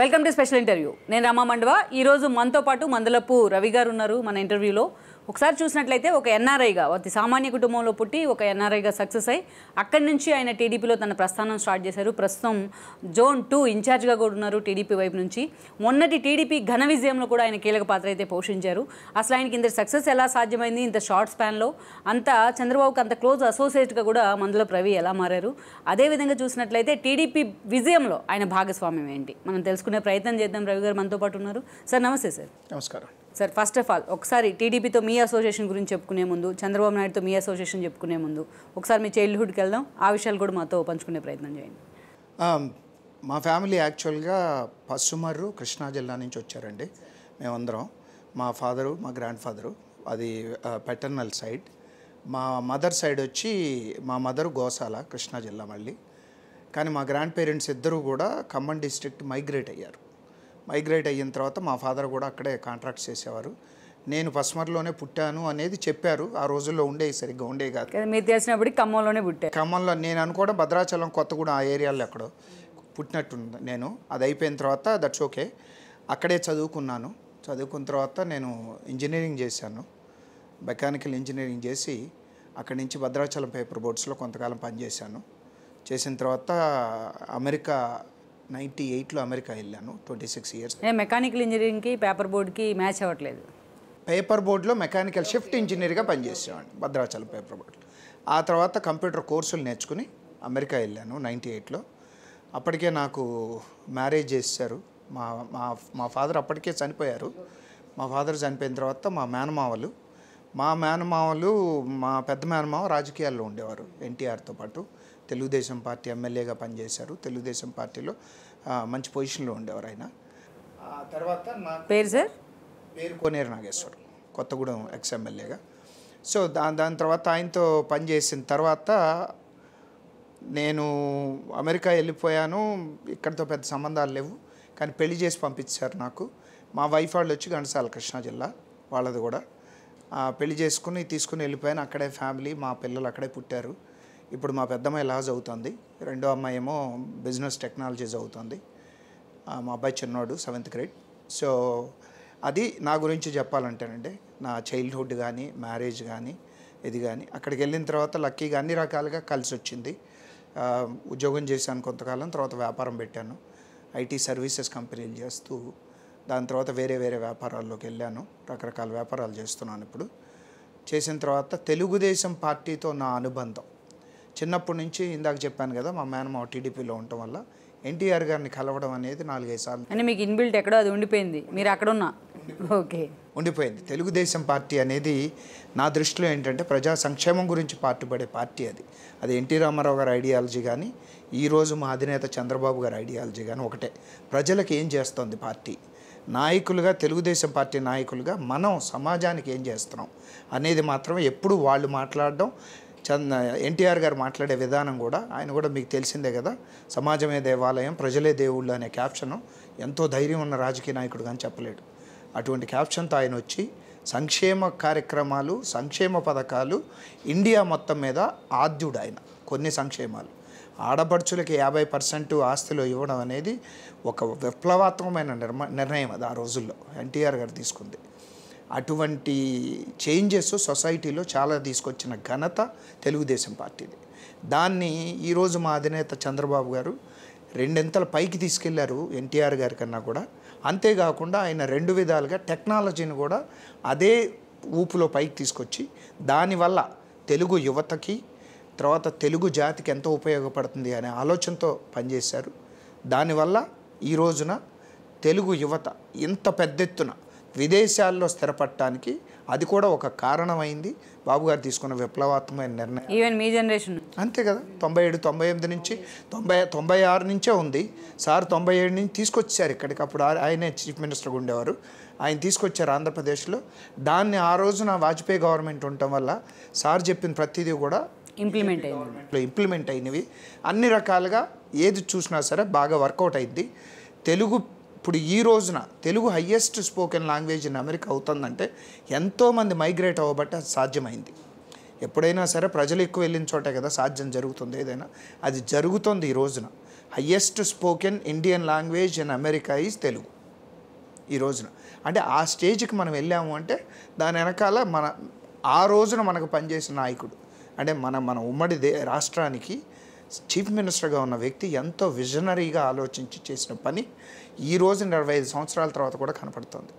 Welcome to special interview. నేను రమా మండవ. ఈరోజు మనతో పాటు మందలపు రవి గారు ఉన్నారు మన ఇంటర్వ్యూలో. ఒకసారి చూసినట్లయితే ఒక ఎన్ఆర్ఐగా అతి సామాన్య కుటుంబంలో పుట్టి ఒక ఎన్ఆర్ఐగా సక్సెస్ అయ్యి అక్కడి నుంచి ఆయన టీడీపీలో తన ప్రస్థానం స్టార్ట్ చేశారు. ప్రస్తుతం జోన్ 2 ఇన్ఛార్జ్గా కూడా ఉన్నారు టీడీపీ వైపు నుంచి. మొన్నటి టీడీపీ ఘన విజయంలో కూడా ఆయన కీలక పాత్ర అయితే పోషించారు. అసలు ఆయనకి ఇంత సక్సెస్ ఎలా సాధ్యమైంది ఇంత షార్ట్ స్పాన్లో? అంత చంద్రబాబుకి అంత క్లోజ్ అసోసియేట్గా కూడా మందలపు రవి ఎలా మారారు? అదేవిధంగా చూసినట్లయితే టీడీపీ విజయంలో ఆయన భాగస్వామ్యం ఏంటి మనం తెలుసుకునే ప్రయత్నం చేద్దాం. రవి గారు మనతో పాటు ఉన్నారు. సార్ నమస్తే. సార్ నమస్కారం. సార్ ఫస్ట్ ఆఫ్ ఆల్ ఒకసారి టీడీపీతో మీ అసోసియేషన్ గురించి చెప్పుకునే ముందు, చంద్రబాబు నాయుడుతో మీ అసోసియేషన్ చెప్పుకునే ముందు ఒకసారి మీ చైల్డ్హుడ్కి వెళ్దాం. ఆ విషయాలు కూడా మాతో పంచుకునే ప్రయత్నం చేయండి. మా ఫ్యామిలీ యాక్చువల్గా పసుమర్రు కృష్ణా జిల్లా నుంచి వచ్చారండి. మేమందరం మా ఫాదరు మా గ్రాండ్ ఫాదరు అది పెటర్నల్ సైడ్. మా మదర్ సైడ్ వచ్చి మా మదరు గోసాల కృష్ణా జిల్లా మళ్ళీ. కానీ మా గ్రాండ్ పేరెంట్స్ ఇద్దరు కూడా ఖమ్మం డిస్ట్రిక్ట్ మైగ్రేట్ అయ్యారు. మైగ్రేట్ అయిన తర్వాత మా ఫాదర్ కూడా అక్కడే కాంట్రాక్ట్స్ చేసేవారు. నేను పస్మర్లోనే పుట్టాను అనేది చెప్పారు. ఆ రోజుల్లో ఉండేవి సరిగ్గా ఉండేవి కాదు. మీరు తెలిసినప్పుడు ఖమ్మంలోనే పుట్టారు. ఖమ్మంలో నేను అనుకోవడం భద్రాచలం కొత్తగూడెం ఆ ఏరియాలో ఎక్కడో పుట్టినట్టుంది నేను. అది అయిపోయిన తర్వాత దట్స్ ఓకే. అక్కడే చదువుకున్నాను. చదువుకున్న తర్వాత నేను ఇంజనీరింగ్ చేశాను. మెకానికల్ ఇంజనీరింగ్ చేసి అక్కడి నుంచి భద్రాచలం పేపర్ బోర్డ్స్లో కొంతకాలం పనిచేశాను. చేసిన తర్వాత అమెరికా 98లో అమెరికా వెళ్ళాను. 26 ఇయర్స్. మెకానికల్ ఇంజనీరింగ్కి పేపర్ బోర్డ్కి మ్యాచ్ అవ్వట్లేదు. పేపర్ బోర్డులో మెకానికల్ షిఫ్ట్ ఇంజనీర్గా పనిచేసేవాడిని భద్రాచలం పేపర్ బోర్డులో. ఆ తర్వాత కంప్యూటర్ కోర్సులు నేర్చుకుని అమెరికా వెళ్ళాను 98లో. అప్పటికే నాకు మ్యారేజ్ చేశారు. మా మా మా ఫాదర్ అప్పటికే చనిపోయారు. మా ఫాదర్ చనిపోయిన తర్వాత మా మేనమామలు మా పెద్ద మేనమావ రాజకీయాల్లో ఉండేవారు. ఎన్టీఆర్తో పాటు తెలుగుదేశం పార్టీ ఎమ్మెల్యేగా పనిచేశారు. తెలుగుదేశం పార్టీలో మంచి పొజిషన్లో ఉండేవారు ఆయన. ఆ తర్వాత నా పేరు కోనేరు నాగేశ్వర్, కొత్తగూడెం ఎక్స్ఎమ్మెల్యేగా. సో దాని తర్వాత ఆయనతో పనిచేసిన తర్వాత నేను అమెరికా వెళ్ళిపోయాను. ఇక్కడితో పెద్ద సంబంధాలు లేవు, కానీ పెళ్లి చేసి పంపించారు నాకు. మా వైఫ్ వాళ్ళు వచ్చి ఘంటసాల కృష్ణా జిల్లా వాళ్ళది కూడా. పెళ్లి తీసుకుని వెళ్ళిపోయాను. అక్కడే ఫ్యామిలీ, మా పిల్లలు అక్కడే పుట్టారు. ఇప్పుడు మా పెద్దమ్మాయి లా చదువుతుంది, రెండో అమ్మాయి ఏమో బిజినెస్ టెక్నాలజీ చదువుతుంది. మా అబ్బాయి చిన్నోడు 7th గ్రేడ్. సో అది నా గురించి చెప్పాలంటేనండి, నా చైల్డ్హుడ్ కానీ మ్యారేజ్ కానీ ఇది కానీ. అక్కడికి వెళ్ళిన తర్వాత లక్కీగా అన్ని రకాలుగా కలిసి వచ్చింది. ఉద్యోగం చేశాను కొంతకాలం, తర్వాత వ్యాపారం పెట్టాను. ఐటీ సర్వీసెస్ కంపెనీలు చేస్తూ దాని తర్వాత వేరే వ్యాపారాల్లోకి వెళ్ళాను. రకరకాల వ్యాపారాలు చేస్తున్నాను ఇప్పుడు. చేసిన తర్వాత తెలుగుదేశం పార్టీతో నా అనుబంధం చిన్నప్పటి నుంచి, ఇందాక చెప్పాను కదా, మా మేనమావ టీడీపీలో ఉండటం వల్ల ఎన్టీఆర్ గారిని కలవడం అనేది 4-5 సార్లు. అంటే మీకు ఇన్బిల్ట్ ఎక్కడో అది ఉండిపోయింది, మీరు అక్కడ ఉన్నా ఓకే ఉండిపోయింది. తెలుగుదేశం పార్టీ అనేది నా దృష్టిలో ఏంటంటే ప్రజా సంక్షేమం గురించి పాటుపడే పార్టీ. అది ఎన్టీ రామారావు గారి ఐడియాలజీ కానీ, ఈరోజు మా అధినేత చంద్రబాబు గారి ఐడియాలజీ కానీ ఒకటే. ప్రజలకు ఏం చేస్తుంది పార్టీ, నాయకులుగా తెలుగుదేశం పార్టీ నాయకులుగా మనం సమాజానికి ఏం చేస్తున్నాం అనేది మాత్రమే ఎప్పుడు వాళ్ళు మాట్లాడడం. ఎన్టీఆర్ గారు మాట్లాడే విధానం కూడా, ఆయన కూడా మీకు తెలిసిందే కదా, సమాజమే దేవాలయం ప్రజలే దేవుళ్ళు అనే క్యాప్షను ఎంతో ధైర్యం ఉన్న రాజకీయ నాయకుడు కానీ చెప్పలేడు. అటువంటి క్యాప్షన్తో ఆయన వచ్చి సంక్షేమ కార్యక్రమాలు, సంక్షేమ పథకాలు ఇండియా మొత్తం మీద ఆద్యుడు ఆయన. కొన్ని సంక్షేమాలు ఆడపడుచులకి 50% ఆస్తిలో ఇవ్వడం అనేది ఒక విప్లవాత్మకమైన నిర్ణయం. అది ఆ రోజుల్లో ఎన్టీఆర్ గారు తీసుకుంది. అటువంటి చేంజెస్ సొసైటీలో చాలా తీసుకొచ్చిన ఘనత తెలుగుదేశం పార్టీది. దాన్ని ఈరోజు మా అధినేత చంద్రబాబు గారు 2 పైకి తీసుకెళ్లారు ఎన్టీఆర్ గారి కన్నా కూడా. అంతేకాకుండా ఆయన 2 విధాలుగా టెక్నాలజీని కూడా అదే ఊపులో పైకి తీసుకొచ్చి దానివల్ల తెలుగు యువతకి, తర్వాత తెలుగు జాతికి ఎంతో ఉపయోగపడుతుంది అనే ఆలోచనతో పనిచేశారు. దానివల్ల ఈ రోజున తెలుగు యువత ఇంత పెద్ద ఎత్తున విదేశాల్లో స్థిరపడటానికి అది కూడా ఒక కారణమైంది. బాబు గారు తీసుకున్న విప్లవాత్మకమైన నిర్ణయం. ఈవెన్ మీ జనరేషన్ అంతే కదా, 97, 98 నుంచి 96 నుంచే ఉంది. సార్ 97 నుంచి తీసుకొచ్చారు ఇక్కడికి. అప్పుడు ఆయనే చీఫ్ మినిస్టర్గా ఉండేవారు. ఆయన తీసుకొచ్చారు ఆంధ్రప్రదేశ్లో. దాన్ని ఆ రోజున వాజ్పేయి గవర్నమెంట్ ఉండటం వల్ల సార్ చెప్పిన ప్రతిదీ కూడా ఇంప్లిమెంట్ అయినవి. అన్ని రకాలుగా ఏది చూసినా సరే బాగా వర్కౌట్ అయింది. తెలుగు ఇప్పుడు ఈ రోజున Telugu highest spoken language in America అవుతుందంటే ఎంతోమంది మైగ్రేట్ అవ్వబట్టి అది సాధ్యమైంది. ఎప్పుడైనా సరే ప్రజలు ఎక్కువ వెళ్ళిన చోటే కదా సాధ్యం జరుగుతుంది ఏదైనా. అది జరుగుతుంది ఈ రోజున. Highest spoken Indian language in America is Telugu ఈ రోజున. అంటే ఆ స్టేజ్కి మనం వెళ్ళాము అంటే దాని వెనకాల ఆ రోజున మనకు పనిచేసిన నాయకుడు అంటే మన ఉమ్మడి రాష్ట్రానికి చీఫ్ మినిస్టర్గా ఉన్న వ్యక్తి ఎంతో విజనరీగా ఆలోచించి చేసిన పని ఈ రోజు 25 సంవత్సరాల తర్వాత కూడా కనపడుతుంది.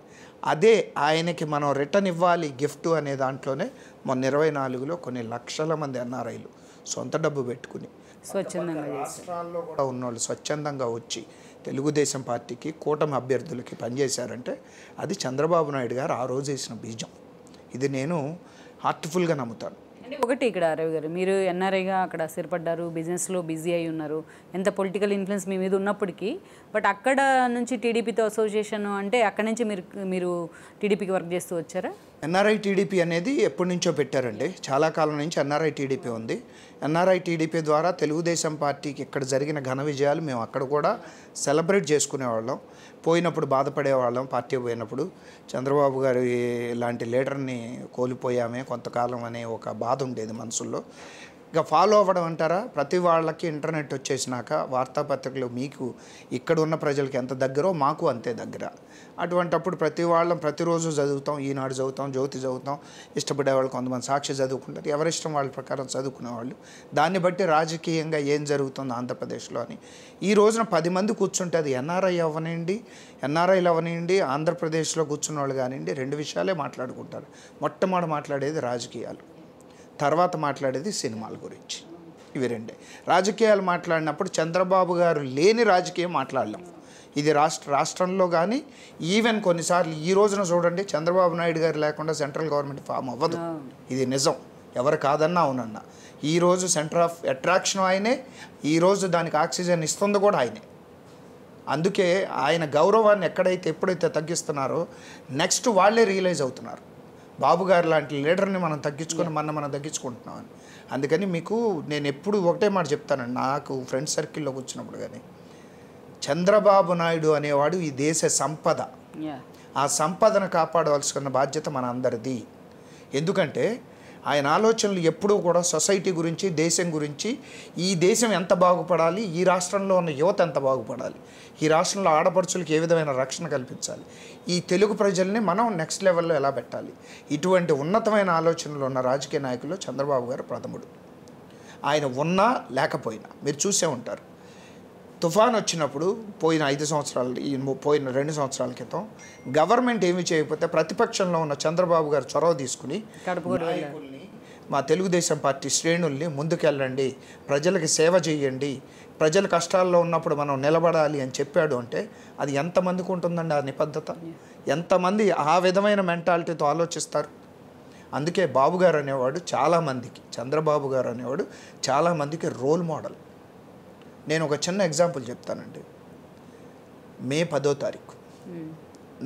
అదే ఆయనకి మనం రిటర్న్ ఇవ్వాలి గిఫ్ట్ అనే దాంట్లోనే మొన్న 24లో కొన్ని లక్షల మంది ఎన్ఆర్ఐలు సొంత డబ్బు పెట్టుకుని స్వచ్ఛందంగా రాష్ట్రాల్లో కూడా ఉన్నవాళ్ళు స్వచ్ఛందంగా వచ్చి తెలుగుదేశం పార్టీకి కూటమి అభ్యర్థులకి పనిచేశారంటే అది చంద్రబాబు నాయుడు గారు ఆ రోజు వేసిన బీజం. ఇది నేను హార్ట్ఫుల్గా నమ్ముతాను. ఒకటి ఇక్కడ రవి గారు, మీరు ఎన్ఆర్ఐగా అక్కడ స్థిరపడ్డారు, బిజినెస్లో బిజీ అయి ఉన్నారు, ఎంత పొలిటికల్ ఇన్ఫ్లుయెన్స్ మీ మీద ఉన్నప్పటికీ, బట్ అక్కడ నుంచి టీడీపీతో అసోసియేషన్ అంటే అక్కడ నుంచి మీరు టీడీపీకి వర్క్ చేస్తూ వచ్చారా? ఎన్ఆర్ఐ టీడీపీ అనేది ఎప్పటి నుంచో పెట్టారండి. చాలా కాలం నుంచి ఎన్ఆర్ఐ టీడీపీ ఉంది. ఎన్ఆర్ఐ టీడీపీ ద్వారా తెలుగుదేశం పార్టీకి ఇక్కడ జరిగిన ఘన విజయాలు మేము అక్కడ కూడా సెలబ్రేట్ చేసుకునేవాళ్ళం. పోయినప్పుడు బాధపడేవాళ్ళం. పార్టీ పోయినప్పుడు చంద్రబాబు గారి లాంటి లీడర్ని కోల్పోయామే కొంతకాలం అనే ఒక బాధ ఉండేది మనసుల్లో. ఇక ఫాలో అవ్వడం అంటారా, ప్రతి వాళ్ళకి ఇంటర్నెట్ వచ్చేసినాక వార్తాపత్రికలు మీకు ఇక్కడ ఉన్న ప్రజలకి ఎంత దగ్గరో మాకు అంతే దగ్గర. అటువంటప్పుడు ప్రతి వాళ్ళం ప్రతిరోజు చదువుతాం, ఈనాడు చదువుతాం, జ్యోతి చదువుతాం, ఇష్టపడేవాళ్ళు కొంతమంది సాక్షి చదువుకుంటారు, ఎవరిష్టం వాళ్ళ ప్రకారం చదువుకునేవాళ్ళు. దాన్ని బట్టి రాజకీయంగా ఏం జరుగుతుంది ఆంధ్రప్రదేశ్లో అని ఈ రోజున 10 మంది కూర్చుంటే అది ఎన్ఆర్ఐలు అవనండి ఆంధ్రప్రదేశ్లో కూర్చున్న వాళ్ళు కానివ్వండి 2 విషయాలే మాట్లాడుకుంటారు. మొట్టమొదటి మాట్లాడేది రాజకీయాలు, తర్వాత మాట్లాడేది సినిమాల గురించి. ఇవి 2 రాజకీయాలు మాట్లాడినప్పుడు చంద్రబాబు గారు లేని రాజకీయం మాట్లాడలేం. ఇది రాష్ట్రంలో కానీ ఈవెన్ కొన్నిసార్లు ఈ రోజున చూడండి చంద్రబాబు నాయుడు గారు లేకుండా సెంట్రల్ గవర్నమెంట్ ఫామ్ అవ్వదు. ఇది నిజం, ఎవరు కాదన్నా అవునన్నా. ఈరోజు సెంటర్ ఆఫ్ అట్రాక్షన్ ఆయనే, ఈరోజు దానికి ఆక్సిజన్ ఇస్తుంది కూడా ఆయనే. అందుకే ఆయన గౌరవాన్ని ఎప్పుడైతే తగ్గిస్తున్నారో నెక్స్ట్ వాళ్ళే రియలైజ్ అవుతున్నారు బాబు గారు లాంటి లీడర్ని మనం తగ్గించుకొని మనం తగ్గించుకుంటున్నామని. అందుకని మీకు నేను ఎప్పుడు ఒకటే మాట చెప్తానండి, నాకు ఫ్రెండ్స్ సర్కిల్లోకి వచ్చినప్పుడు కానీ చంద్రబాబు నాయుడు అనేవాడు ఈ దేశ సంపద. ఆ సంపదను కాపాడవలసిన బాధ్యత మన అందరిది. ఎందుకంటే ఆయన ఆలోచనలు ఎప్పుడూ కూడా సొసైటీ గురించి, దేశం గురించి, ఈ దేశం ఎంత బాగుపడాలి, ఈ రాష్ట్రంలో ఉన్న యువత ఎంత బాగుపడాలి, ఈ రాష్ట్రంలో ఆడపడుచులకు ఏ విధమైన రక్షణ కల్పించాలి, ఈ తెలుగు ప్రజల్ని మనం నెక్స్ట్ లెవెల్లో ఎలా పెట్టాలి, ఇటువంటి ఉన్నతమైన ఆలోచనలు ఉన్న రాజకీయ నాయకుల్లో చంద్రబాబు గారు ప్రథముడు. ఆయన ఉన్నా లేకపోయినా మీరు చూసే ఉంటారు. తుఫాన్ వచ్చినప్పుడు పోయిన 2 సంవత్సరాల క్రితం గవర్నమెంట్ ఏమి చేయకపోతే ప్రతిపక్షంలో ఉన్న చంద్రబాబు గారు చొరవ తీసుకుని నాయకుల్ని, మా తెలుగుదేశం పార్టీ శ్రేణుల్ని ముందుకెళ్ళండి, ప్రజలకి సేవ చేయండి, ప్రజల కష్టాల్లో ఉన్నప్పుడు మనం నిలబడాలి అని చెప్పాడు. అంటే అది ఎంతమందికి ఉంటుందండి ఆ నిబద్ధత? ఎంతమంది ఆ విధమైన మెంటాలిటీతో ఆలోచిస్తారు? అందుకే బాబు గారు అనేవాడు చాలామందికి, చంద్రబాబు గారు అనేవాడు చాలామందికి రోల్ మోడల్. నేను ఒక చిన్న ఎగ్జాంపుల్ చెప్తానండి. మే 10వ తారీఖు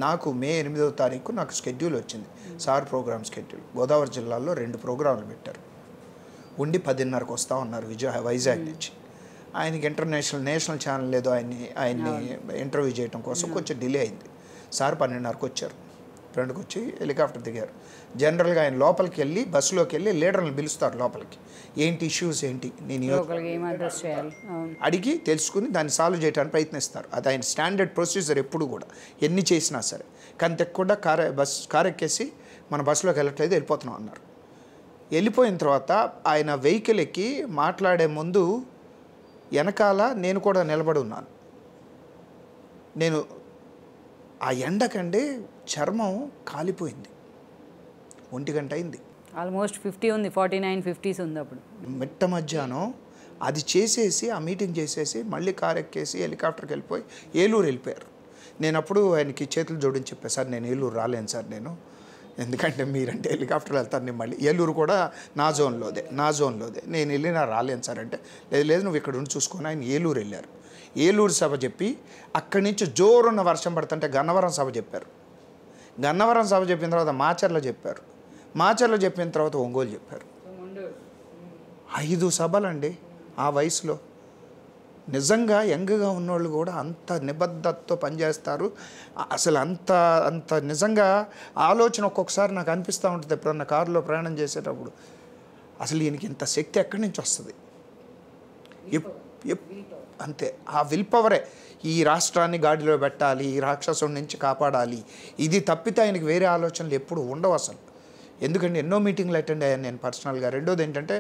నాకు మే 8వ తారీఖు నాకు షెడ్యూల్ వచ్చింది, సార్ ప్రోగ్రామ్ షెడ్యూల్. గోదావరి జిల్లాలో 2 ప్రోగ్రాంలు పెట్టారు. ఉండి 10:30కు వస్తూ ఉన్నారు వైజాగ్ నుంచి. ఆయనకి నేషనల్ ఛానల్ ఏదో ఆయన్ని ఇంటర్వ్యూ చేయడం కోసం కొంచెం డిలే అయింది. సార్ 12:30కు వచ్చారు. 2కి వచ్చి హెలికాప్టర్ దిగారు. జనరల్గా ఆయన లోపలికి వెళ్ళి బస్సులోకి వెళ్ళి లీడర్లను పిలుస్తారు లోపలికి, ఏంటి ఇష్యూస్ ఏంటి నేను అడిగి తెలుసుకుని దాన్ని సాల్వ్ చేయడానికి ప్రయత్నిస్తారు. అది ఆయన స్టాండర్డ్ ప్రొసీజర్ ఎప్పుడు కూడా ఎన్ని చేసినా సరే. కానీ తెక్కకుండా కారు ఎక్కేసి మన బస్సులోకి వెళ్ళట్లేదు, వెళ్ళిపోతున్నాం అన్నారు. వెళ్ళిపోయిన తర్వాత ఆయన వెహికల్ ఎక్కి మాట్లాడే ముందు వెనకాల నేను కూడా నిలబడి ఉన్నాను. నేను ఆ ఎండకండి చర్మం కాలిపోయింది. 1 గంట అయింది, ఆల్మోస్ట్ 50 ఉంది, 49, 50s ఉంది అప్పుడు. మిట్ట మధ్యాహ్నం అది చేసేసి ఆ మీటింగ్ చేసేసి మళ్ళీ కారు ఎక్కేసి హెలికాప్టర్కి వెళ్ళిపోయి ఏలూరు వెళ్ళిపోయారు. నేను అప్పుడు ఆయనకి చేతులు జోడించి చెప్పాను, సార్ నేను ఏలూరు రాలేను సార్, నేను ఎందుకంటే మీరంటే హెలికాప్టర్లో వెళ్తాను, నేను మళ్ళీ ఏలూరు కూడా నా జోన్లోదే నేను వెళ్ళినా రాలేను సార్ అంటే, లేదు నువ్వు ఇక్కడ ఉండి చూసుకొని ఆయన ఏలూరు వెళ్ళారు. ఏలూరు సభ చెప్పి అక్కడి నుంచి జోరున్న వర్షం పడుతుంటే గన్నవరం సభ చెప్పారు. గన్నవరం సభ చెప్పిన తర్వాత మాచర్ల చెప్పారు. మాచర్ల చెప్పిన తర్వాత ఒంగోలు చెప్పారు. 5 సభలండి ఆ వయసులో. నిజంగా యంగ్గా ఉన్నోళ్ళు కూడా అంత నిబద్ధతతో పనిచేస్తారు. అసలు అంత నిజంగా ఆలోచన ఒక్కొక్కసారి నాకు అనిపిస్తూ ఉంటుంది ఎప్పుడన్నా కారులో ప్రయాణం చేసేటప్పుడు, అసలు ఈయనకి ఇంత శక్తి ఎక్కడి నుంచి వస్తుంది? అంతే. ఆ విల్ పవరే ఈ రాష్ట్రాన్ని గాడిలో పెట్టాలి, ఈ రాక్షసుడి నుంచి కాపాడాలి, ఇది తప్పితే ఆయనకి వేరే ఆలోచనలు ఎప్పుడు ఉండవు అసలు. ఎందుకంటే ఎన్నో మీటింగ్లు అటెండ్ అయ్యాను నేను పర్సనల్గా. రెండోది ఏంటంటే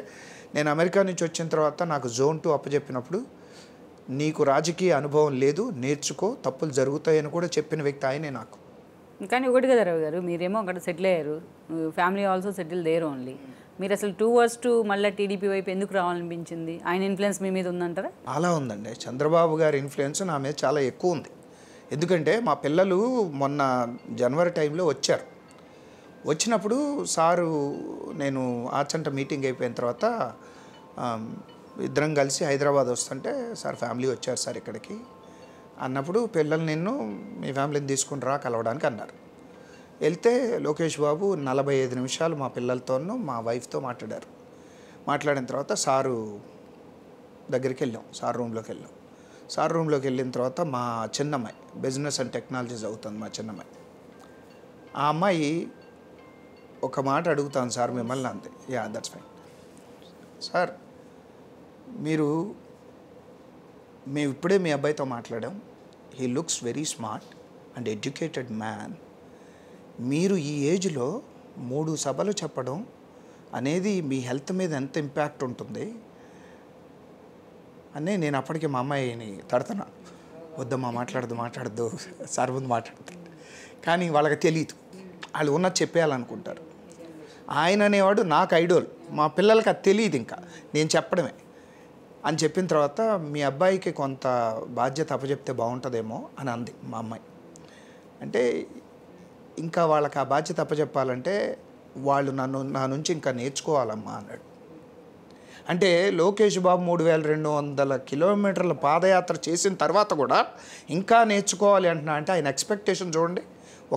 నేను అమెరికా నుంచి వచ్చిన తర్వాత నాకు జోన్ 2 అప్పచెప్పినప్పుడు నీకు రాజకీయ అనుభవం లేదు, నేర్చుకో, తప్పులు జరుగుతాయని కూడా చెప్పిన వ్యక్తి ఆయనే నాకు. కానీ ఒకటి కదా రవి గారు, మీరేమో అక్కడ సెటిల్ అయ్యారు, family also settle there only. మీరు అసలు 2 years to మళ్ళీ టీడీపీ వైపు ఎందుకు రావాలనిపించింది? ఆయన ఇన్ఫ్లుయెన్స్ మీ మీద ఉందంటారా? అలా ఉందండి. చంద్రబాబు గారి ఇన్ఫ్లుయెన్స్ నా మీద చాలా ఎక్కువ ఉంది. ఎందుకంటే మా పిల్లలు మొన్న జనవరి టైంలో వచ్చారు. వచ్చినప్పుడు సారు నేను ఆచంట మీటింగ్ అయిపోయిన తర్వాత ఇద్దరం కలిసి హైదరాబాద్ వస్తుంటే సార్ ఫ్యామిలీ వచ్చారు సార్ ఇక్కడికి అన్నప్పుడు పిల్లలు నిన్ను మీ ఫ్యామిలీని తీసుకుని రా కలవడానికి అన్నారు. వెళ్తే లోకేష్ బాబు 45 నిమిషాలు మా పిల్లలతోనూ మా వైఫ్తో మాట్లాడారు. మాట్లాడిన తర్వాత సారు దగ్గరికి వెళ్ళాం, సార్ రూమ్లోకి వెళ్ళాం. సార్ రూమ్లోకి వెళ్ళిన తర్వాత మా చిన్నమ్మాయి బిజినెస్ అండ్ టెక్నాలజీ చదువుతుంది మా చిన్నమ్మాయి. ఆ అమ్మాయి ఒక మాట అడుగుతాను సార్ మిమ్మల్ని అంతే. యా దట్స్ ఫైన్ సార్, మేము ఇప్పుడే మీ అబ్బాయితో మాట్లాడాం. He looks very smart and educated man. మీరు ఈ ఏజ్లో 3 సభలు చెప్పడం అనేది మీ హెల్త్ మీద ఎంత ఇంపాక్ట్ ఉంటుంది అని నేను అప్పటికి మా అమ్మాయిని తడుతున్నా. వద్దమ్మా మాట్లాడద్దు సార్ ముందు మాట్లాడుతాను. కానీ వాళ్ళకి తెలియదు, వాళ్ళు ఉన్నది చెప్పేయాలనుకుంటారు. ఆయన అనేవాడు నాకు ఐడోల్, మా పిల్లలకి అది తెలియదు, ఇంకా నేను చెప్పడమే అని చెప్పిన తర్వాత మీ అబ్బాయికి కొంత బాధ్యత అప్పచెప్తే బాగుంటుందేమో అని అంది మా అమ్మాయి. అంటే ఇంకా వాళ్ళకి ఆ బాధ్యత అప్పచెప్పాలంటే వాళ్ళు నా నుంచి ఇంకా నేర్చుకోవాలమ్మా అన్నాడు. అంటే లోకేష్ బాబు 3200 కిలోమీటర్ల పాదయాత్ర చేసిన తర్వాత కూడా ఇంకా నేర్చుకోవాలి అంటున్నా. అంటే ఆయన ఎక్స్పెక్టేషన్ చూడండి,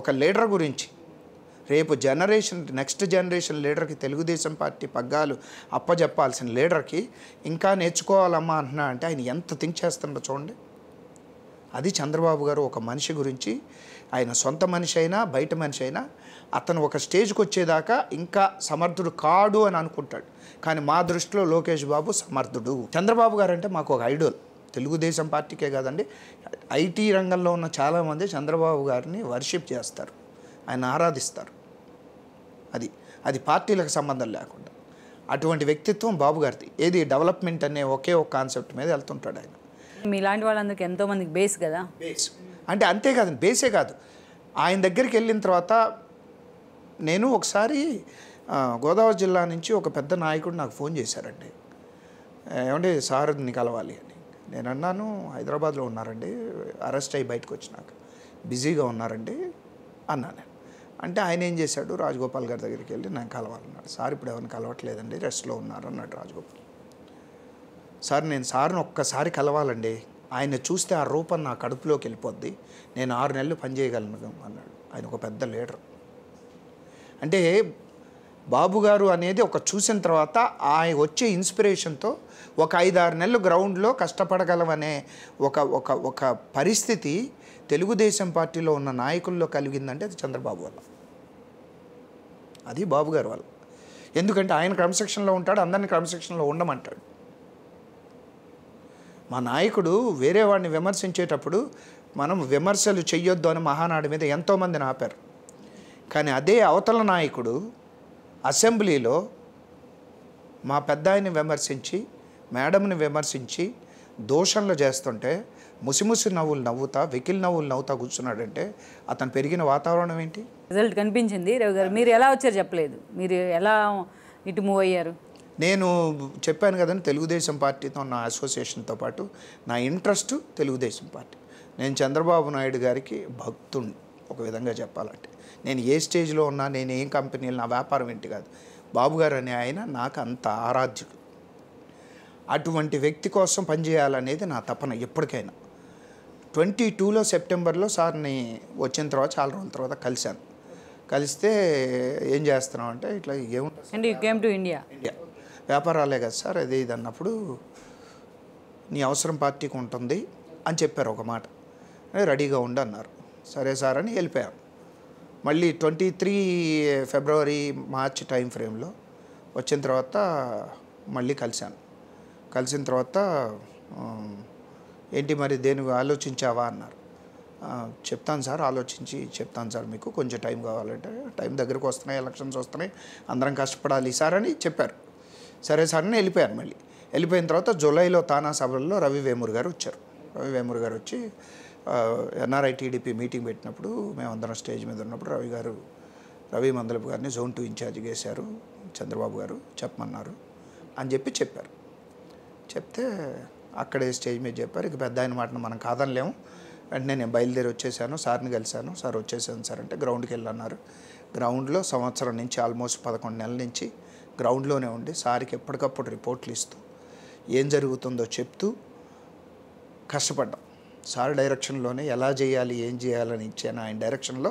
ఒక లీడర్ గురించి, రేపు నెక్స్ట్ జనరేషన్ లీడర్కి, తెలుగుదేశం పార్టీ పగ్గాలు అప్పచెప్పాల్సిన లీడర్కి ఇంకా నేర్చుకోవాలమ్మా అంటున్నా. అంటే ఆయన ఎంత థింక్ చేస్తుండో చూడండి. అది చంద్రబాబు గారు ఒక మనిషి గురించి. ఆయన సొంత మనిషి అయినా బయట మనిషి అయినా అతను ఒక స్టేజ్కి వచ్చేదాకా ఇంకా సమర్థుడు కాడు అని అనుకుంటాడు. కానీ మా దృష్టిలో లోకేష్ బాబు సమర్థుడు. చంద్రబాబు గారు అంటే మాకు ఒక ఐడోల్. తెలుగుదేశం పార్టీకే కాదండి, ఐటీ రంగంలో ఉన్న చాలామంది చంద్రబాబు గారిని వర్షిప్ చేస్తారు, ఆయన ఆరాధిస్తారు. అది పార్టీలకు సంబంధం లేకుండా అటువంటి వ్యక్తిత్వం బాబు గారిది. ఏది డెవలప్మెంట్ అనే ఒకే ఒక కాన్సెప్ట్ మీద వెళ్తుంటాడు ఆయన. మీలాంటి వాళ్ళందరికీ ఎంతోమందికి బేస్ కదా. బేస్ అంటే అంతేకాదు, బేసే కాదు. ఆయన దగ్గరికి వెళ్ళిన తర్వాత నేను ఒకసారి గోదావరి జిల్లా నుంచి ఒక పెద్ద నాయకుడు నాకు ఫోన్ చేశారండి. ఏమంటే సార్ని కలవాలి అని. నేను అన్నాను హైదరాబాద్లో ఉన్నారండి, అరెస్ట్ అయ్యి బయటకు వచ్చినాక బిజీగా ఉన్నారండి అన్నాను. అంటే ఆయన ఏం చేశాడు, రాజగోపాల్ గారి దగ్గరికి వెళ్ళి నేను కలవాలన్నాడు. సార్ ఇప్పుడు ఎవరిని కలవట్లేదండి, రెస్ట్లో ఉన్నారు అన్నాడు రాజగోపాల్. సార్ నేను సార్ని ఒక్కసారి కలవాలండి, ఆయన చూస్తే ఆ రూపం నా కడుపులోకి వెళ్ళిపోద్ది, నేను 6 నెలలు పనిచేయగలను అన్నాడు. ఆయన ఒక పెద్ద లీడర్. అంటే బాబు గారు అనేది ఒక చూసిన తర్వాత ఆయన వచ్చే ఇన్స్పిరేషన్తో ఒక 5-6 నెలలు గ్రౌండ్లో కష్టపడగలమనే ఒక పరిస్థితి తెలుగుదేశం పార్టీలో ఉన్న నాయకుల్లో కలిగిందంటే అది చంద్రబాబు వల్ల, అది బాబు గారు వల్ల. ఎందుకంటే ఆయన క్రమశిక్షణలో ఉంటాడు, అందరినీ క్రమశిక్షణలో ఉండమంటాడు. మా నాయకుడు వేరే వాడిని విమర్శించేటప్పుడు మనం విమర్శలు చెయ్యొద్దు అని మహానాడు మీద ఎంతోమందిని ఆపారు. కానీ అదే అవతల నాయకుడు అసెంబ్లీలో మా పెద్ద ఆయన్ని విమర్శించి, మేడంని విమర్శించి దోషంలో చేస్తుంటే ముసిముసి నవ్వులు నవ్వుతా, వెకిల్ నవ్వులు నవ్వుతా కూర్చున్నాడంటే అతను పెరిగిన వాతావరణం ఏంటి? రిజల్ట్ కనిపించింది. రవి గారు మీరు ఎలా వచ్చారు చెప్పలేదు, మీరు ఎలా ఇటు మూవ్ అయ్యారు? నేను చెప్పాను కదండి, తెలుగుదేశం పార్టీతో నా అసోసియేషన్తో పాటు నా ఇంట్రెస్ట్ తెలుగుదేశం పార్టీ. నేను చంద్రబాబు నాయుడు గారికి భక్తుడిని ఒక విధంగా చెప్పాలంటే. నేను ఏ స్టేజ్లో ఉన్నా, నేను ఏం కంపెనీలు, నా వ్యాపారం ఏంటి కాదు, బాబు గారు అనే ఆయన నాకు అంత ఆరాధ్యుడు. అటువంటి వ్యక్తి కోసం పనిచేయాలనేది నా తపన ఎప్పటికైనా. 22లో సెప్టెంబర్లో సార్ని వచ్చిన తర్వాత చాలా రోజుల తర్వాత కలిశాను. కలిస్తే ఏం చేస్తున్నావు అంటే ఇట్లా ఏముంటుంది and you came to India వ్యాపారాలే కదా సార్ అది ఇది అన్నప్పుడు నీ అవసరం పార్టీకి ఉంటుంది అని చెప్పారు ఒక మాట. రెడీగా ఉండి అన్నారు. సరే సార్ అని వెళ్ళిపోయాం. మళ్ళీ 23 ఫిబ్రవరి మార్చి టైం ఫ్రేమ్లో వచ్చిన తర్వాత మళ్ళీ కలిశాను. కలిసిన తర్వాత ఏంటి మరి దేని ఆలోచించావా అన్నారు. చెప్తాను సార్, ఆలోచించి చెప్తాను సార్, మీకు కొంచెం టైం కావాలంటే. టైం దగ్గరకు వస్తున్నాయి, ఎలక్షన్స్ వస్తున్నాయి, అందరం కష్టపడాలి సార్ అని చెప్పారు. సరే సార్ అని వెళ్ళిపోయారు. మళ్ళీ వెళ్ళిపోయిన తర్వాత జూలైలో తానా సభల్లో రవి వేమూరు గారు వచ్చారు. రవి వేమూరు గారు వచ్చి ఎన్ఆర్ఐ టీడీపీ మీటింగ్ పెట్టినప్పుడు మేమందరం స్టేజ్ మీద ఉన్నప్పుడు రవి మందలపు గారిని జోన్ 2 ఇన్ఛార్జ్ చేశారు చంద్రబాబు గారు, చెప్పమన్నారు అని చెప్పారు. చెప్తే అక్కడే స్టేజ్ మీద చెప్పారు. ఇక పెద్ద ఆయన మాటను మనం కాదనలేము. వెంటనే నేను బయలుదేరి వచ్చేసాను, సార్ని కలిశాను. సార్ వచ్చేసాను సార్ అంటే గ్రౌండ్కి వెళ్ళన్నారు. గ్రౌండ్లో సంవత్సరం నుంచి ఆల్మోస్ట్ 11 నెలల నుంచి గ్రౌండ్లోనే ఉండి సార్కి ఎప్పటికప్పుడు రిపోర్ట్లు ఇస్తూ ఏం జరుగుతుందో చెప్తూ కష్టపడ్డాం. సార్ డైరెక్షన్లోనే ఎలా చేయాలి, ఏం చేయాలని ఇచ్చాను ఆయన డైరెక్షన్లో,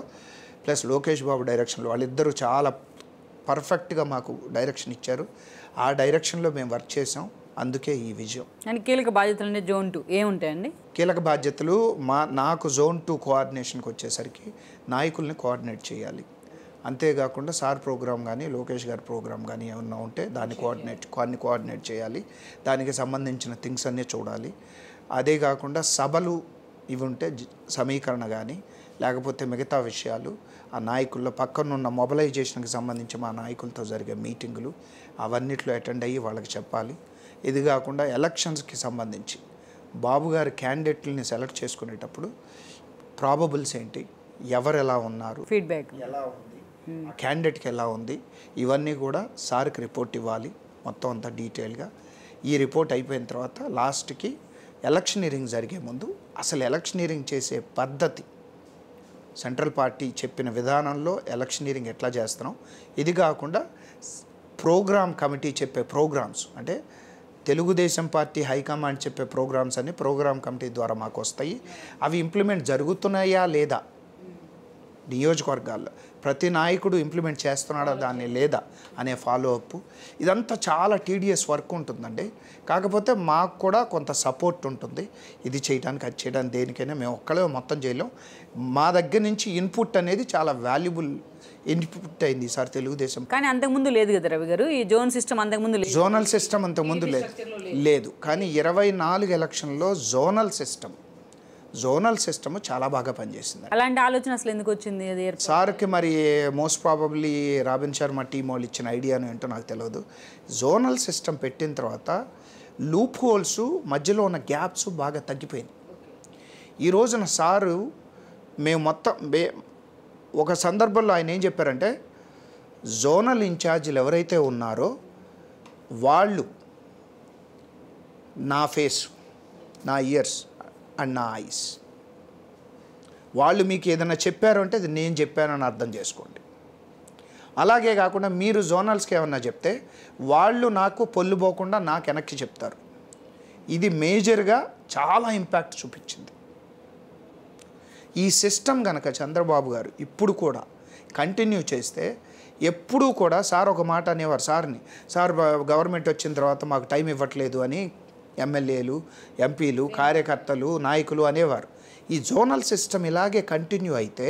ప్లస్ లోకేష్ బాబు డైరెక్షన్లో. వాళ్ళిద్దరూ చాలా పర్ఫెక్ట్గా మాకు డైరెక్షన్ ఇచ్చారు. ఆ డైరెక్షన్లో మేము వర్క్ చేసాం. అందుకే ఈ విజయం. అండ్ కీలక బాధ్యతలు జోన్ 2 ఏముంటాయండి? కీలక బాధ్యతలు నాకు జోన్ 2 కోఆర్డినేషన్కి వచ్చేసరికి నాయకుల్ని కోఆర్డినేట్ చేయాలి. అంతేకాకుండా సార్ ప్రోగ్రామ్ కానీ లోకేష్ గారి ప్రోగ్రామ్ కానీ ఏమన్నా ఉంటే దాన్ని కోఆర్డినేట్ చేయాలి. దానికి సంబంధించిన థింగ్స్ అన్నీ చూడాలి. అదే కాకుండా సభలు ఇవి ఉంటే సమీకరణ కానీ లేకపోతే మిగతా విషయాలు ఆ నాయకుల్లో పక్కనున్న మొబిలైజేషన్కి సంబంధించి మా నాయకులతో జరిగే మీటింగులు అవన్నిట్లో అటెండ్ అయ్యి వాళ్ళకి చెప్పాలి. ఇది కాకుండా ఎలక్షన్స్కి సంబంధించి బాబు గారి క్యాండిడేట్లని సెలెక్ట్ చేసుకునేటప్పుడు ప్రాబబుల్స్ ఏంటి, ఎవరు ఎలా ఉన్నారు, ఫీడ్బ్యాక్ ఎలా ఉంది, క్యాండిడేట్కి ఎలా ఉంది, ఇవన్నీ కూడా సార్కి రిపోర్ట్ ఇవ్వాలి మొత్తం అంతా డీటెయిల్గా. ఈ రిపోర్ట్ అయిపోయిన తర్వాత లాస్ట్కి ఎలక్షనీరింగ్ జరిగే ముందు అసలు ఎలక్షనీరింగ్ చేసే పద్ధతి, సెంట్రల్ పార్టీ చెప్పిన విధానంలో ఎలక్షనీరింగ్ ఎట్లా చేస్తున్నాం, ఇది కాకుండా ప్రోగ్రామ్ కమిటీ చెప్పే ప్రోగ్రామ్స్ అంటే తెలుగుదేశం పార్టీ హైకమాండ్ చెప్పే ప్రోగ్రామ్స్ అన్ని ప్రోగ్రామ్ కమిటీ ద్వారా మాకు వస్తాయి. అవి ఇంప్లిమెంట్ జరుగుతున్నాయా లేదా, నియోజకవర్గాల్లో ప్రతి నాయకుడు ఇంప్లిమెంట్ చేస్తున్నాడా దాన్ని లేదా అనే ఫాలో అప్, ఇదంతా చాలా టీడీఎస్ వర్క్ ఉంటుందండి. కాకపోతే మాకు కూడా కొంత సపోర్ట్ ఉంటుంది. ఇది చేయడానికి అది చేయడానికి దేనికైనా మేము ఒక్కడే మొత్తం చేయలేం. మా దగ్గర నుంచి ఇన్పుట్ అనేది చాలా వాల్యుబుల్ ఇన్పుట్ అయింది సార్ తెలుగుదేశం. కానీ అంతకుముందు లేదు కదా రవి గారు, ఈ జోన్ సిస్టమ్ అంతకుముందు లేదు, జోనల్ సిస్టమ్ అంతకుముందు లేదు. కానీ 24 ఎలక్షన్లో జోనల్ సిస్టమ్ చాలా బాగా పనిచేసింది. అలాంటి ఆలోచన అసలు ఎందుకు వచ్చింది? అది సార్కి మరి most probably robin Sharma team వాళ్ళు ఇచ్చిన ఐడియాను ఏంటో నాకు తెలియదు. జోనల్ సిస్టమ్ పెట్టిన తర్వాత లూప్ హోల్స్ మధ్యలో ఉన్న గ్యాప్స్ బాగా తగ్గిపోయింది. ఈ రోజున సారు మేము మొత్తం ఒక సందర్భంలో ఆయన ఏం చెప్పారంటే, జోనల్ ఇన్ఛార్జీలు ఎవరైతే ఉన్నారో వాళ్ళు నా ఫేస్, నా ఇయర్స్ అండ్ నా ఐస్, వాళ్ళు మీకు ఏదైనా చెప్పారు అంటే అది నేను చెప్పానని అర్థం చేసుకోండి. అలాగే కాకుండా మీరు జోనల్స్కి ఏమన్నా చెప్తే వాళ్ళు నాకు పొల్లుపోకుండా నాకు వెనక్కి చెప్తారు. ఇది మేజర్గా చాలా ఇంపాక్ట్ చూపించింది. ఈ సిస్టమ్ కనుక చంద్రబాబు గారు ఇప్పుడు కూడా కంటిన్యూ చేస్తే, ఎప్పుడూ కూడా సార్ ఒక మాట అనేవారు సార్ని, సార్ గవర్నమెంట్ వచ్చిన తర్వాత మాకు టైం ఇవ్వట్లేదు అని ఎమ్మెల్యేలు, ఎంపీలు, కార్యకర్తలు, నాయకులు అనేవారు. ఈ జోనల్ సిస్టమ్ ఇలాగే కంటిన్యూ అయితే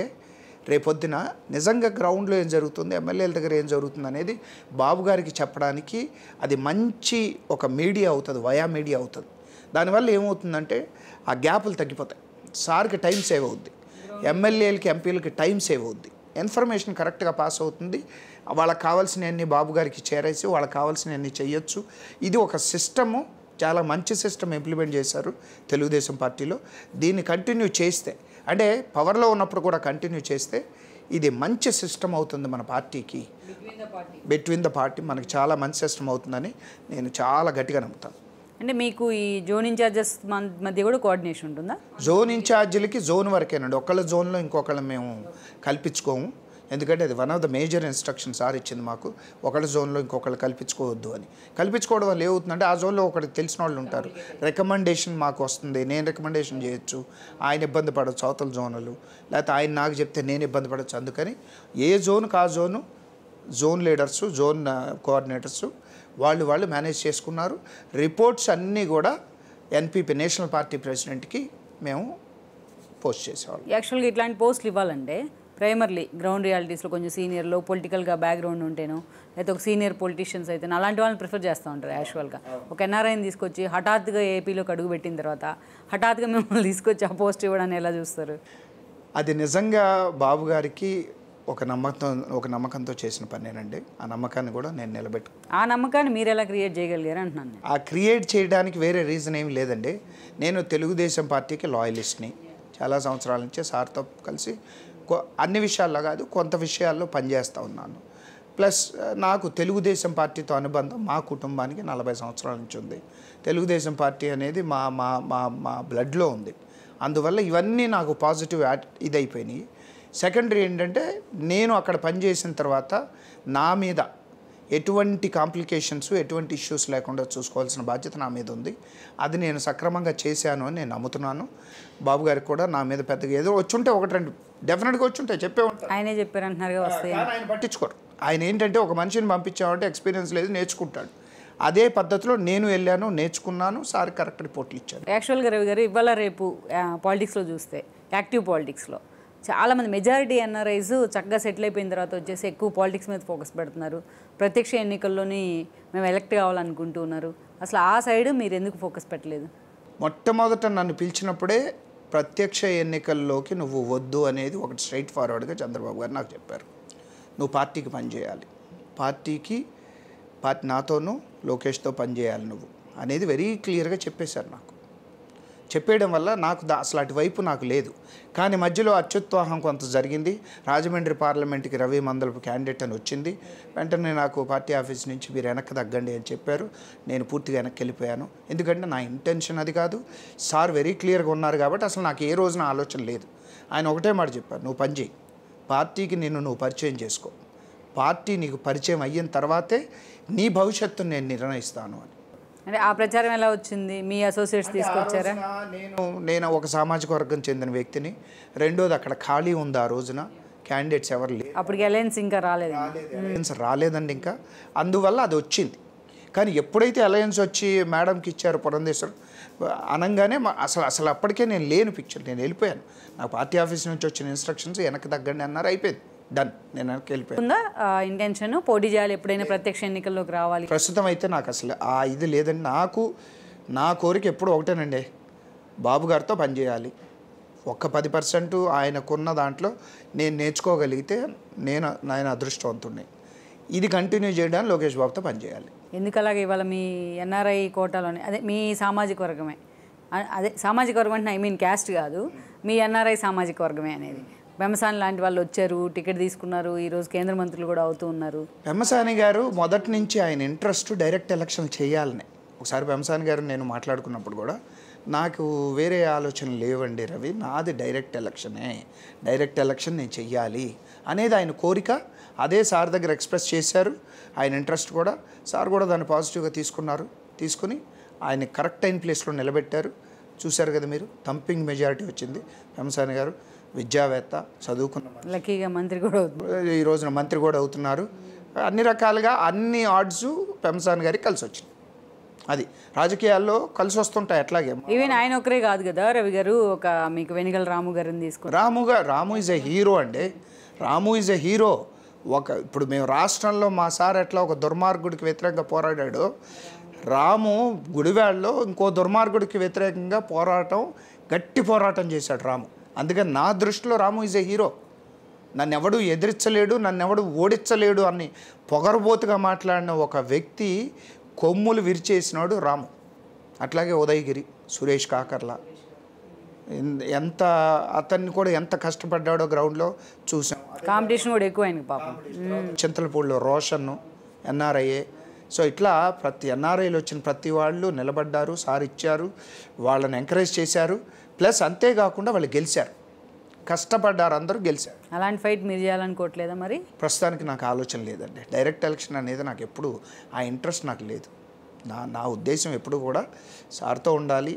రేపొద్దున నిజంగా గ్రౌండ్లో ఏం జరుగుతుంది, ఎమ్మెల్యేల దగ్గర ఏం జరుగుతుంది అనేది బాబు గారికి చెప్పడానికి అది మంచి ఒక మీడియా అవుతుంది, వయా మీడియా అవుతుంది. దానివల్ల ఏమవుతుందంటే ఆ గ్యాపులు తగ్గిపోతాయి, సార్కి టైం సేవ్ అవుద్ది, ఎమ్మెల్యేలకి ఎంపీలకి టైం సేవ్ అవుద్ది, ఇన్ఫర్మేషన్ కరెక్ట్గా పాస్ అవుతుంది, వాళ్ళకి కావాల్సినవన్నీ బాబు గారికి చేరేసి వాళ్ళకి కావాల్సినవన్నీ చేయొచ్చు. ఇది ఒక సిస్టము, చాలా మంచి సిస్టమ్ ఇంప్లిమెంట్ చేశారు తెలుగుదేశం పార్టీలో. దీన్ని కంటిన్యూ చేస్తే, అంటే పవర్లో ఉన్నప్పుడు కూడా కంటిన్యూ చేస్తే ఇది మంచి సిస్టమ్ అవుతుంది మన పార్టీకి, బిట్వీన్ ద పార్టీ మనకి చాలా మంచి సిస్టమ్ అవుతుందని నేను చాలా గట్టిగా నమ్ముతాను. అంటే మీకు ఈ జోన్ ఇన్ఛార్జెస్ మధ్య కూడా కోఆర్డినేషన్ ఉంటుందా? జోన్ ఇన్ఛార్జీలకి జోన్ వరకేనండి, ఒకళ్ళ జోన్లో ఇంకొకళ్ళని మేము కల్పించుకోము. ఎందుకంటే అది one of the major instruction sir ఇచ్చింది మాకు, ఒకళ్ళ జోన్లో ఇంకొకళ్ళు కల్పించుకోవద్దు అని. కల్పించుకోవడం వల్ల ఏమవుతుందంటే ఆ జోన్లో ఒకరికి తెలిసిన వాళ్ళు ఉంటారు, రికమెండేషన్ మాకు వస్తుంది, నేను రికమెండేషన్ చేయొచ్చు, ఆయన ఇబ్బంది పడవచ్చు అవతల జోన్లు, లేకపోతే ఆయన నాకు చెప్తే నేను ఇబ్బంది పడవచ్చు. అందుకని ఏ జోన్కి ఆ జోన్ లీడర్సు, జోన్ కోఆర్డినేటర్సు వాళ్ళు మేనేజ్ చేసుకున్నారు. రిపోర్ట్స్ అన్నీ కూడా ఎన్పీపీ నేషనల్ పార్టీ ప్రెసిడెంట్కి మేము పోస్ట్ చేసేవాళ్ళం. యాక్చువల్గా ఇట్లాంటి పోస్టులు ఇవ్వాలంటే ప్రైమర్లీ గ్రౌండ్ రియాలిటీస్లో కొంచెం సీనియర్లో పొలిటికల్గా బ్యాక్గ్రౌండ్ ఉంటేనో లేకపోతే ఒక సీనియర్ పొలిటీషియన్స్ అయితే అలాంటి వాళ్ళని ప్రిఫర్ చేస్తూ ఉంటారు యాక్చువల్గా. ఒక ఎన్ఆర్ఐని తీసుకొచ్చి హఠాత్తుగా ఏపీలోకి అడుగు పెట్టిన తర్వాత హఠాత్తుగా మిమ్మల్ని తీసుకొచ్చి ఆ పోస్ట్ ఇవ్వడాన్ని ఎలా చూస్తారు? అది నిజంగా బాబు గారికి ఒక నమ్మకంతో చేసిన పనేనండి. ఆ నమ్మకాన్ని కూడా నేను నిలబెట్టు. ఆ నమ్మకాన్ని మీరు ఎలా క్రియేట్ చేయగలిగారు అంటున్నాను నేను. ఆ క్రియేట్ చేయడానికి వేరే రీజన్ ఏమి లేదండి. నేను తెలుగుదేశం పార్టీకి లాయలిస్ట్ని. చాలా సంవత్సరాల నుంచి సార్తో కలిసి అన్ని విషయాల్లో కాదు కొంత విషయాల్లో పనిచేస్తూ ఉన్నాను. ప్లస్ నాకు తెలుగుదేశం పార్టీతో అనుబంధం మా కుటుంబానికి 40 సంవత్సరాల నుంచి ఉంది. తెలుగుదేశం పార్టీ అనేది మా మా మా మా బ్లడ్లో ఉంది. అందువల్ల ఇవన్నీ నాకు పాజిటివ్ ఇదైపోయినాయి. సెకండరీ ఏంటంటే నేను అక్కడ పనిచేసిన తర్వాత నా మీద ఎటువంటి కాంప్లికేషన్స్ ఎటువంటి ఇష్యూస్ లేకుండా చూసుకోవాల్సిన బాధ్యత నా మీద ఉంది. అది నేను సక్రమంగా చేశాను అని నేను నమ్ముతున్నాను. బాబు గారికి కూడా నా మీద పెద్దగా ఏదో వచ్చుంటే ఒకటి రెండు డెఫినెట్గా వచ్చుంటాయి, చెప్పే ఉంటారు. ఆయనే చెప్పారంటున్నారుగా వస్తాయి. ఆయన పట్టించుకోరు. ఆయన ఏంటంటే ఒక మనిషిని పంపించామంటే ఎక్స్పీరియన్స్ లేదు, నేర్చుకుంటాడు. అదే పద్ధతిలో నేను వెళ్ళాను, నేర్చుకున్నాను. సార్ కరెక్ట్ రిపోర్ట్లు ఇచ్చాను. యాక్చువల్గా రవి గారు ఇవాళ రేపు పాలిటిక్స్లో చూస్తే యాక్టివ్ పాలిటిక్స్లో చాలామంది మెజారిటీ ఎన్ఆర్ఐస్ చక్కగా సెటిల్ అయిపోయిన తర్వాత వచ్చేసి ఎక్కువ పాలిటిక్స్ మీద ఫోకస్ పెడుతున్నారు. ప్రత్యక్ష ఎన్నికల్లోని మేము ఎలక్ట్ కావాలనుకుంటూ ఉన్నారు. అసలు ఆ సైడ్ మీరు ఎందుకు ఫోకస్ పెట్టలేదు? మొట్టమొదట నన్ను పిలిచినప్పుడే ప్రత్యక్ష ఎన్నికల్లోకి నువ్వు వద్దు అనేది ఒకటి స్ట్రైట్ ఫార్వర్డ్గా చంద్రబాబు గారు నాకు చెప్పారు. నువ్వు పార్టీకి పనిచేయాలి, పార్టీ నాతోనూ లోకేష్తో పనిచేయాలి నువ్వు అనేది వెరీ క్లియర్గా చెప్పేశారు నాకు. చెప్పేయడం వల్ల నాకు అసలు అటువైపు నాకు లేదు. కానీ మధ్యలో అత్యుత్సాహం కొంత జరిగింది. రాజమండ్రి పార్లమెంట్కి రవి మందలపు క్యాండిడేట్ అని వచ్చింది. వెంటనే నాకు పార్టీ ఆఫీస్ నుంచి మీరు వెనక్కి తగ్గండి అని చెప్పారు. నేను పూర్తిగా వెనక్కి వెళ్ళిపోయాను. ఎందుకంటే నా ఇంటెన్షన్ అది కాదు. సార్ వెరీ క్లియర్గా ఉన్నారు కాబట్టి అసలు నాకు ఏ రోజున ఆలోచన లేదు. ఆయన ఒకటే మాట చెప్పారు, నువ్వు పని చేయి, పార్టీకి నువ్వు పరిచయం చేసుకో, పార్టీ నీకు పరిచయం అయిన తర్వాతే నీ భవిష్యత్తును నేను నిర్ణయిస్తాను అని. అంటే ఆ ప్రచారం ఎలా వచ్చింది? మీ అసోసియేట్స్ తీసుకొచ్చారా? నేను ఒక సామాజిక వర్గం చెందిన వ్యక్తిని. రెండోది అక్కడ ఖాళీ ఉంది. ఆ రోజున క్యాండిడేట్స్ ఎవరు లేరు. అప్పటికి అలయన్స్ ఇంకా రాలేదండి ఇంకా. అందువల్ల అది వచ్చింది. కానీ ఎప్పుడైతే అలయన్స్ వచ్చి మేడంకి ఇచ్చారు పురంధేశ్వర్ అనగానే అసలు అప్పటికే నేను లేను పిక్చర్. నేను వెళ్ళిపోయాను. నాకు పార్టీ ఆఫీస్ నుంచి వచ్చిన ఇన్స్ట్రక్షన్స్ వెనక్కి తగ్గండి అన్నారు. అయిపోయింది, డన్. నేను వెనక్కి వెళ్ళిపోయాను. ఇంటెన్షన్ పోటీ చేయాలి, ఎప్పుడైనా ప్రత్యక్ష ఎన్నికల్లోకి రావాలి. ప్రస్తుతం అయితే నాకు అసలు ఆ ఇది లేదండి. నా కోరిక ఎప్పుడు ఒకటేనండి, బాబు గారితో పనిచేయాలి. ఒక్క 10% ఆయనకున్న దాంట్లో నేను నేర్చుకోగలిగితే నేను అదృష్టవంతుడిని. ఇది కంటిన్యూ చేయడానికి లోకేష్ బాబుతో పనిచేయాలి. ఎందుకు అలాగే ఇవాళ మీ ఎన్ఆర్ఐ కోటాలోనే అదే మీ సామాజిక వర్గమే, అదే సామాజిక వర్గం అంటే ఐ మీన్ క్యాస్ట్ కాదు, మీ ఎన్ఆర్ఐ సామాజిక వర్గమే అనేది. పెమ్మసాని లాంటి వాళ్ళు వచ్చారు, టికెట్ తీసుకున్నారు, ఈరోజు కేంద్ర మంత్రులు కూడా అవుతూ ఉన్నారు. పెమ్మసాని గారు మొదటి నుంచి ఆయన ఇంట్రెస్ట్ డైరెక్ట్ ఎలక్షన్ చేయాలని. ఒకసారి పెమ్మసాని గారు నేను మాట్లాడుకున్నప్పుడు కూడా నాకు వేరే ఆలోచనలు లేవండి రవి, నాది డైరెక్ట్ ఎలక్షన్ నేను చెయ్యాలి అనేది ఆయన కోరిక. అదే సార్ దగ్గర ఎక్స్ప్రెస్ చేశారు. ఆయన ఇంట్రెస్ట్ కూడా సార్ కూడా దాన్ని పాజిటివ్గా తీసుకుని ఆయన కరెక్ట్ అయిన ప్లేస్లో నిలబెట్టారు. చూశారు కదా మీరు, థంపింగ్ మెజారిటీ వచ్చింది. పెమ్మసాని గారు విద్యావేత్త, చదువుకున్న, లక్కీగా మంత్రి కూడా ఈ రోజున మంత్రి కూడా అవుతున్నారు. అన్ని రకాలుగా అన్ని ఆర్డ్స్ పెమ్మసాని గారికి కలిసి వచ్చింది. అది రాజకీయాల్లో కలిసి వస్తుంటాయి. అట్లాగే ఈవెన్ ఆయన ఒకరే కాదు కదా రవి గారు, ఒక మీకు వెనిగల రాము గారిని తీసుకుని రాము ఈజ్ ఎ హీరో అండి. రాము ఈజ్ ఎ హీరో. ఇప్పుడు మేము రాష్ట్రంలో మా సార్ ఎట్లా ఒక దుర్మార్గుడికి వ్యతిరేకంగా పోరాడాడో, రాము గుడివాడలో ఇంకో దుర్మార్గుడికి వ్యతిరేకంగా గట్టి పోరాటం చేశాడు రాము. అందుకని నా దృష్టిలో రాము ఈజ్ ఎ హీరో. నన్ను ఎవడు ఎదిరించలేడు, నన్ను ఎవడు ఓడించలేడు అని పొగరబోతుగా మాట్లాడిన ఒక వ్యక్తి కొమ్ములు విరిచేసినాడు రాము. అట్లాగే ఉదయగిరి సురేష్ కాకర్ల అతన్ని కూడా ఎంత కష్టపడ్డాడో గ్రౌండ్లో చూసాం. కాంపిటీషన్ కూడా ఎక్కువైంది పాపం. చింతలపూడిలో రోషన్ ఎన్ఆర్ఐఏ. సో ఇట్లా ప్రతి ఎన్ఆర్ఐలు వచ్చిన ప్రతి వాళ్ళు నిలబడ్డారు, సార్ ఇచ్చారు, వాళ్ళని ఎంకరేజ్ చేశారు. ప్లస్ అంతేకాకుండా వాళ్ళు గెలిచారు, కష్టపడ్డారు, అందరూ గెలిచారు. అలాంటి ఫైట్ మీరు చేయాలనుకోవట్లేదా మరి? ప్రస్తుతానికి నాకు ఆలోచన లేదండి. డైరెక్ట్ ఎలక్షన్ అనేది నాకు ఎప్పుడు ఆ ఇంట్రెస్ట్ నాకు లేదు. నా ఉద్దేశం ఎప్పుడు కూడా సార్తో ఉండాలి,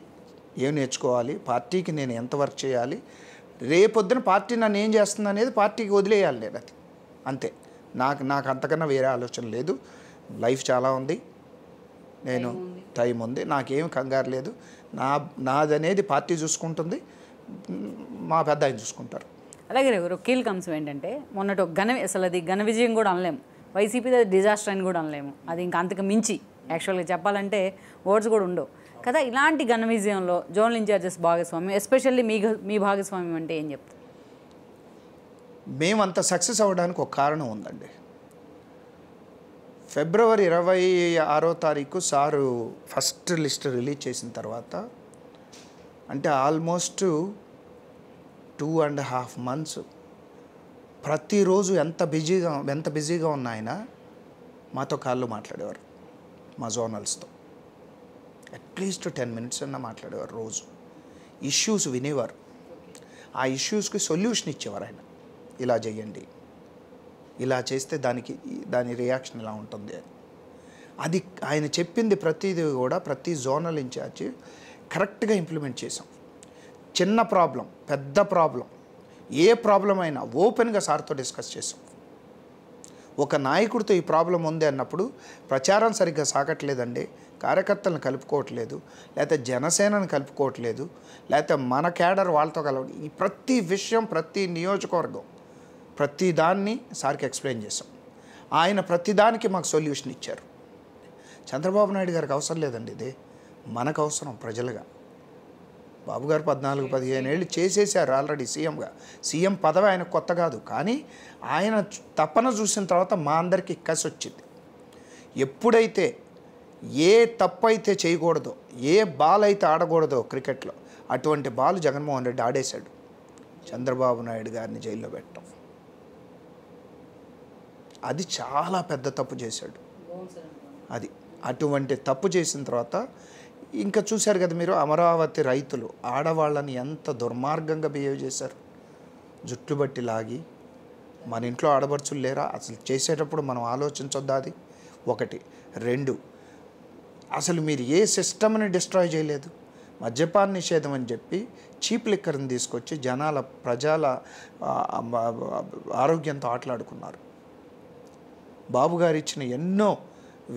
ఏం నేర్చుకోవాలి, పార్టీకి నేను ఎంత వర్క్ చేయాలి, రేపొద్దున పార్టీ నన్ను ఏం చేస్తుంది అనేది పార్టీకి వదిలేయాలి నేను. అది అంతే. నాకు అంతకన్నా వేరే ఆలోచన లేదు. లైఫ్ చాలా ఉంది, నేను టైం ఉంది, నాకేం కంగారు లేదు. నాదనేది పార్టీ చూసుకుంటుంది, మా పెద్ద ఆయన చూసుకుంటారు. అలాగే ఒక కీలక అంశం ఏంటంటే మొన్నటి ఒక అసలు అది ఘన విజయం కూడా అనలేము, వైసీపీ డిజాస్టర్ అని కూడా అనలేము, అది ఇంకా అంతకు మించి యాక్చువల్గా చెప్పాలంటే వర్డ్స్ కూడా ఉండవు కదా. ఇలాంటి ఘన విజయంలో జోనల్ ఇన్ఛార్జెస్ భాగస్వామ్యం, ఎస్పెషల్లీ మీ భాగస్వామ్యం అంటే ఏం చెప్తారు? మేమంత సక్సెస్ అవ్వడానికి ఒక కారణం ఉందండి. ఫిబ్రవరి 26వ తారీఖు సారు ఫస్ట్ లిస్ట్ రిలీజ్ చేసిన తర్వాత, అంటే ఆల్మోస్ట్ 2.5 months ప్రతిరోజు ఎంత బిజీగా ఉన్న ఆయన మాతో కాళ్ళు మాట్లాడేవారు, మా జోనల్స్తో అట్లీస్ట్ 10 minutes అన్నా మాట్లాడేవారు రోజు. ఇష్యూస్ వినేవారు, ఆ ఇష్యూస్కి సొల్యూషన్ ఇచ్చేవారు ఆయన. ఇలా చేయండి, ఇలా చేస్తే దాని రియాక్షన్ ఇలా ఉంటుంది అని. అది ఆయన చెప్పింది ప్రతిదీ కూడా ప్రతి జోనల్ ఇన్ఛార్జి కరెక్ట్గా ఇంప్లిమెంట్ చేసాం. చిన్న ప్రాబ్లం, పెద్ద ప్రాబ్లం, ఏ ప్రాబ్లం అయినా ఓపెన్గా సార్తో డిస్కస్ చేసాం. ఒక నాయకుడితో ఈ ప్రాబ్లం ఉంది అన్నప్పుడు ప్రచారం సరిగ్గా సాగట్లేదండి, కార్యకర్తలను కలుపుకోవట్లేదు, లేకపోతే జనసేనను కలుపుకోవట్లేదు, లేకపోతే మన క్యాడర్ వాళ్ళతో కలవడం, ఈ ప్రతి విషయం ప్రతి నియోజకవర్గం ప్రతి దాన్ని సార్కి ఎక్స్ప్లెయిన్ చేసాం. ఆయన ప్రతిదానికి మాకు సొల్యూషన్ ఇచ్చారు. చంద్రబాబు నాయుడు గారికి అవసరం లేదండి ఇది, మనకు అవసరం ప్రజలుగా. బాబు గారు 14-15 ఏళ్ళు చేసేసారు ఆల్రెడీ సీఎంగా. సీఎం పదవి ఆయనకు కొత్త కాదు, కానీ ఆయన తపన చూసిన తర్వాత మా అందరికీ కసి వచ్చింది. ఎప్పుడైతే ఏ తప్పు అయితే చేయకూడదో, ఏ బాల్ అయితే ఆడకూడదో క్రికెట్లో, అటువంటి బాల్ జగన్మోహన్ రెడ్డి ఆడేశాడు. చంద్రబాబు నాయుడు గారిని జైల్లో పెట్టడం, అది చాలా పెద్ద తప్పు చేశాడు. అది అటువంటి తప్పు చేసిన తర్వాత ఇంకా చూశారు కదా మీరు, అమరావతి రైతులు ఆడవాళ్ళని ఎంత దుర్మార్గంగా బిహేవ్ చేశారు. జుట్టు బట్టి లాగి, మన ఇంట్లో ఆడబడుచులు లేరా అసలు చేసేటప్పుడు మనం ఆలోచించొద్దా? అది ఒకటి. 2, అసలు మీరు ఏ సిస్టమ్ని డిస్ట్రాయ్ చేయలేదు. మద్యపాన నిషేధం అని చెప్పి చీప్ లిక్కర్ని తీసుకొచ్చి ప్రజల ఆరోగ్యంతో ఆటలాడుకున్నారు. బాబు గారు ఇచ్చిన ఎన్నో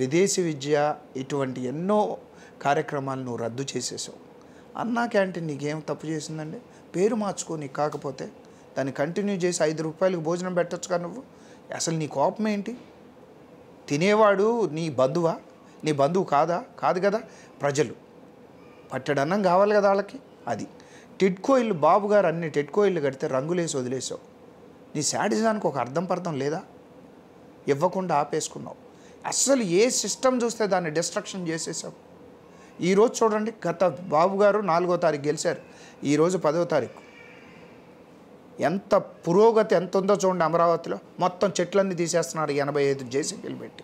విదేశీ విద్య, ఇటువంటి ఎన్నో కార్యక్రమాలు నువ్వు రద్దు చేసేసావు. అన్నా క్యాంటీన్ నీకేం తప్పు చేసిందండి? పేరు మార్చుకో, నీకు కాకపోతే దాన్ని కంటిన్యూ చేసి 5 రూపాయలకు భోజనం పెట్టొచ్చుగా నువ్వు. అసలు నీ కోపం ఏంటి? తినేవాడు నీ బంధువా? నీ బంధువు కాదు కదా. ప్రజలు పట్టడన్నం కావాలి కదా వాళ్ళకి. అది టిడ్కో ఇల్లు, బాబు గారు అన్ని టిడ్కో ఇల్లు కడితే రంగులేసి వదిలేసావు. నీ శాడిజానికి ఒక అర్థం లేదా? ఇవ్వకుండా ఆపేసుకున్నావు. అస్సలు ఏ సిస్టమ్ చూస్తే దాన్ని డిస్ట్రక్షన్ చేసేసావు. ఈరోజు చూడండి, గత బాబు గారు 4వ తారీఖు గెలిచారు, ఈరోజు 10వ తారీఖు. ఎంత పురోగతి ఎంత ఉందో చూడండి. అమరావతిలో మొత్తం చెట్లన్నీ తీసేస్తున్నారు 85 జేసీబీలు పెట్టి.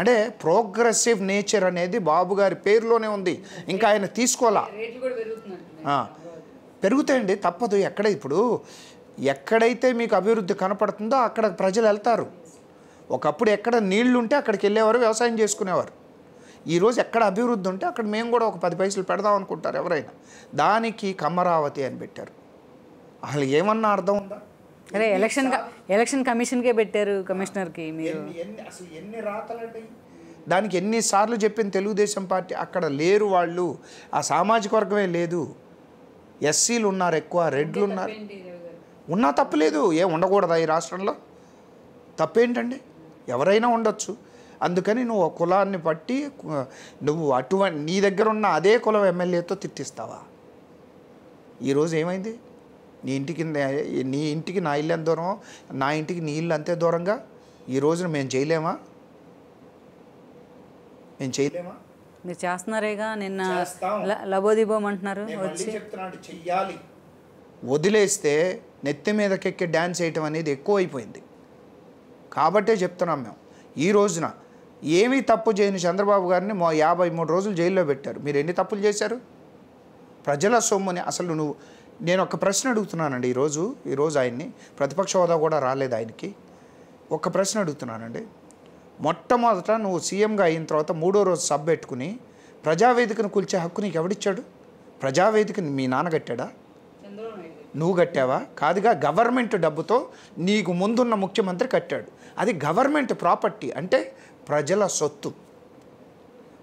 అంటే ప్రోగ్రెసివ్ నేచర్ అనేది బాబు గారి పేరులోనే ఉంది, ఇంకా ఆయన తీసుకోవాలా. పెరుగుతాయండి, తప్పదు. ఎక్కడైతే మీకు అభివృద్ధి కనపడుతుందో అక్కడ ప్రజలు వెళ్తారు. ఒకప్పుడు ఎక్కడ నీళ్లు ఉంటే అక్కడికి వెళ్ళేవారు, వ్యవసాయం చేసుకునేవారు. ఈరోజు ఎక్కడ అభివృద్ధి ఉంటే అక్కడ మేము కూడా ఒక 10 పైసలు పెడదాం అనుకుంటారు ఎవరైనా. దానికి కమరావతి అని పెట్టారు. అసలు ఏమన్నా అర్థం ఉందా? అరే ఎలక్షన్ కమిషన్కే పెట్టారు, కమిషనర్కి. మీరు అసలు ఎన్ని రాతలండి దానికి, ఎన్నిసార్లు చెప్పింది తెలుగుదేశం పార్టీ. అక్కడ లేరు వాళ్ళు, ఆ సామాజిక వర్గమే లేదు. ఎస్సీలు ఉన్నారు ఎక్కువ, రెడ్లు ఉన్నారు. ఉన్నా తప్పులేదు, ఉండకూడదా ఈ రాష్ట్రంలో? తప్పేంటండి? ఎవరైనా ఉండొచ్చు. అందుకని నువ్వు కులాన్ని బట్టి నువ్వు నీ దగ్గర ఉన్న అదే కులం ఎమ్మెల్యేతో తిట్టిస్తావా? ఈరోజు ఏమైంది? నీ ఇంటికి నా ఇల్లు ఎంత దూరం, నా ఇంటికి నీ ఇల్లు అంతే దూరంగా. ఈ రోజున మేము చేయలేమా? మీరు చేస్తున్నారేగా. నిన్న లబోదిబోం అంటున్నారు, చెప్తున్నాడు చెయ్యాలి. వదిలేస్తే నెత్తి మీదకెక్కి డ్యాన్స్ వేయటం అనేది ఎక్కువైపోయింది. కాబట్టే చెప్తున్నాం మేము. ఈ రోజున ఏమీ తప్పు చేయని చంద్రబాబు గారిని 53 రోజులు జైల్లో పెట్టారు. మీరు ఎన్ని తప్పులు చేశారు? ప్రజల సొమ్ముని అసలు నేను ఒక ప్రశ్న అడుగుతున్నానండి. ఈరోజు ఆయన్ని ప్రతిపక్ష హోదా కూడా రాలేదు ఆయనకి. ఒక ప్రశ్న అడుగుతున్నానండి. మొట్టమొదట నువ్వు సీఎంగా అయిన తర్వాత 3వ రోజు సభ పెట్టుకుని ప్రజావేదికను కూల్చే హక్కు నీకు ఎవడిచ్చాడు? ప్రజావేదికని మీ నాన్న కట్టాడా? నువ్వు కట్టావా? కాదుగా. గవర్నమెంట్ డబ్బుతో నీకు ముందున్న ముఖ్యమంత్రి కట్టాడు. అది గవర్నమెంట్ ప్రాపర్టీ, అంటే ప్రజల సొత్తు.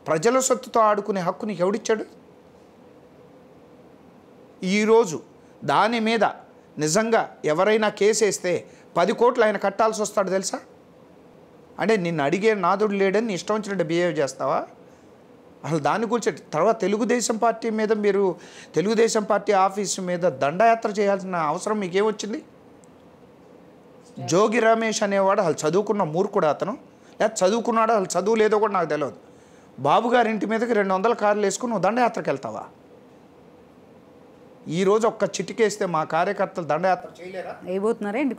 ప్రజల సొత్తుతో ఆడుకునే హక్కు నీకు ఎవడిచ్చాడు? ఈరోజు దాని మీద నిజంగా ఎవరైనా కేసు వేస్తే 10 కోట్లు ఆయన కట్టాల్సి వస్తాడు తెలుసా? అంటే నిన్ను అడిగే నాదుడు లేడని నీ ఇష్టం వచ్చినట్టు బిహేవ్ చేస్తావా? అసలు దాని గురించి తర్వాత తెలుగుదేశం పార్టీ మీద మీరు తెలుగుదేశం పార్టీ ఆఫీసు మీద దండయాత్ర చేయాల్సిన అవసరం మీకేమొచ్చింది? జోగి రమేష్ అనేవాడు అసలు చదువుకున్న మూర్ఖుడు అతను, లేదా చదువుకున్నాడు అసలు చదువు లేదో కూడా నాకు తెలియదు. బాబు గారి ఇంటి మీదకి 200 కార్లు వేసుకుని నువ్వు దండయాత్రకు వెళ్తావా? ఈరోజు ఒక్క చిటికేస్తే మా కార్యకర్తలు దండయాత్ర చేయలేరా? అయిపోతున్నారా ఏంటి?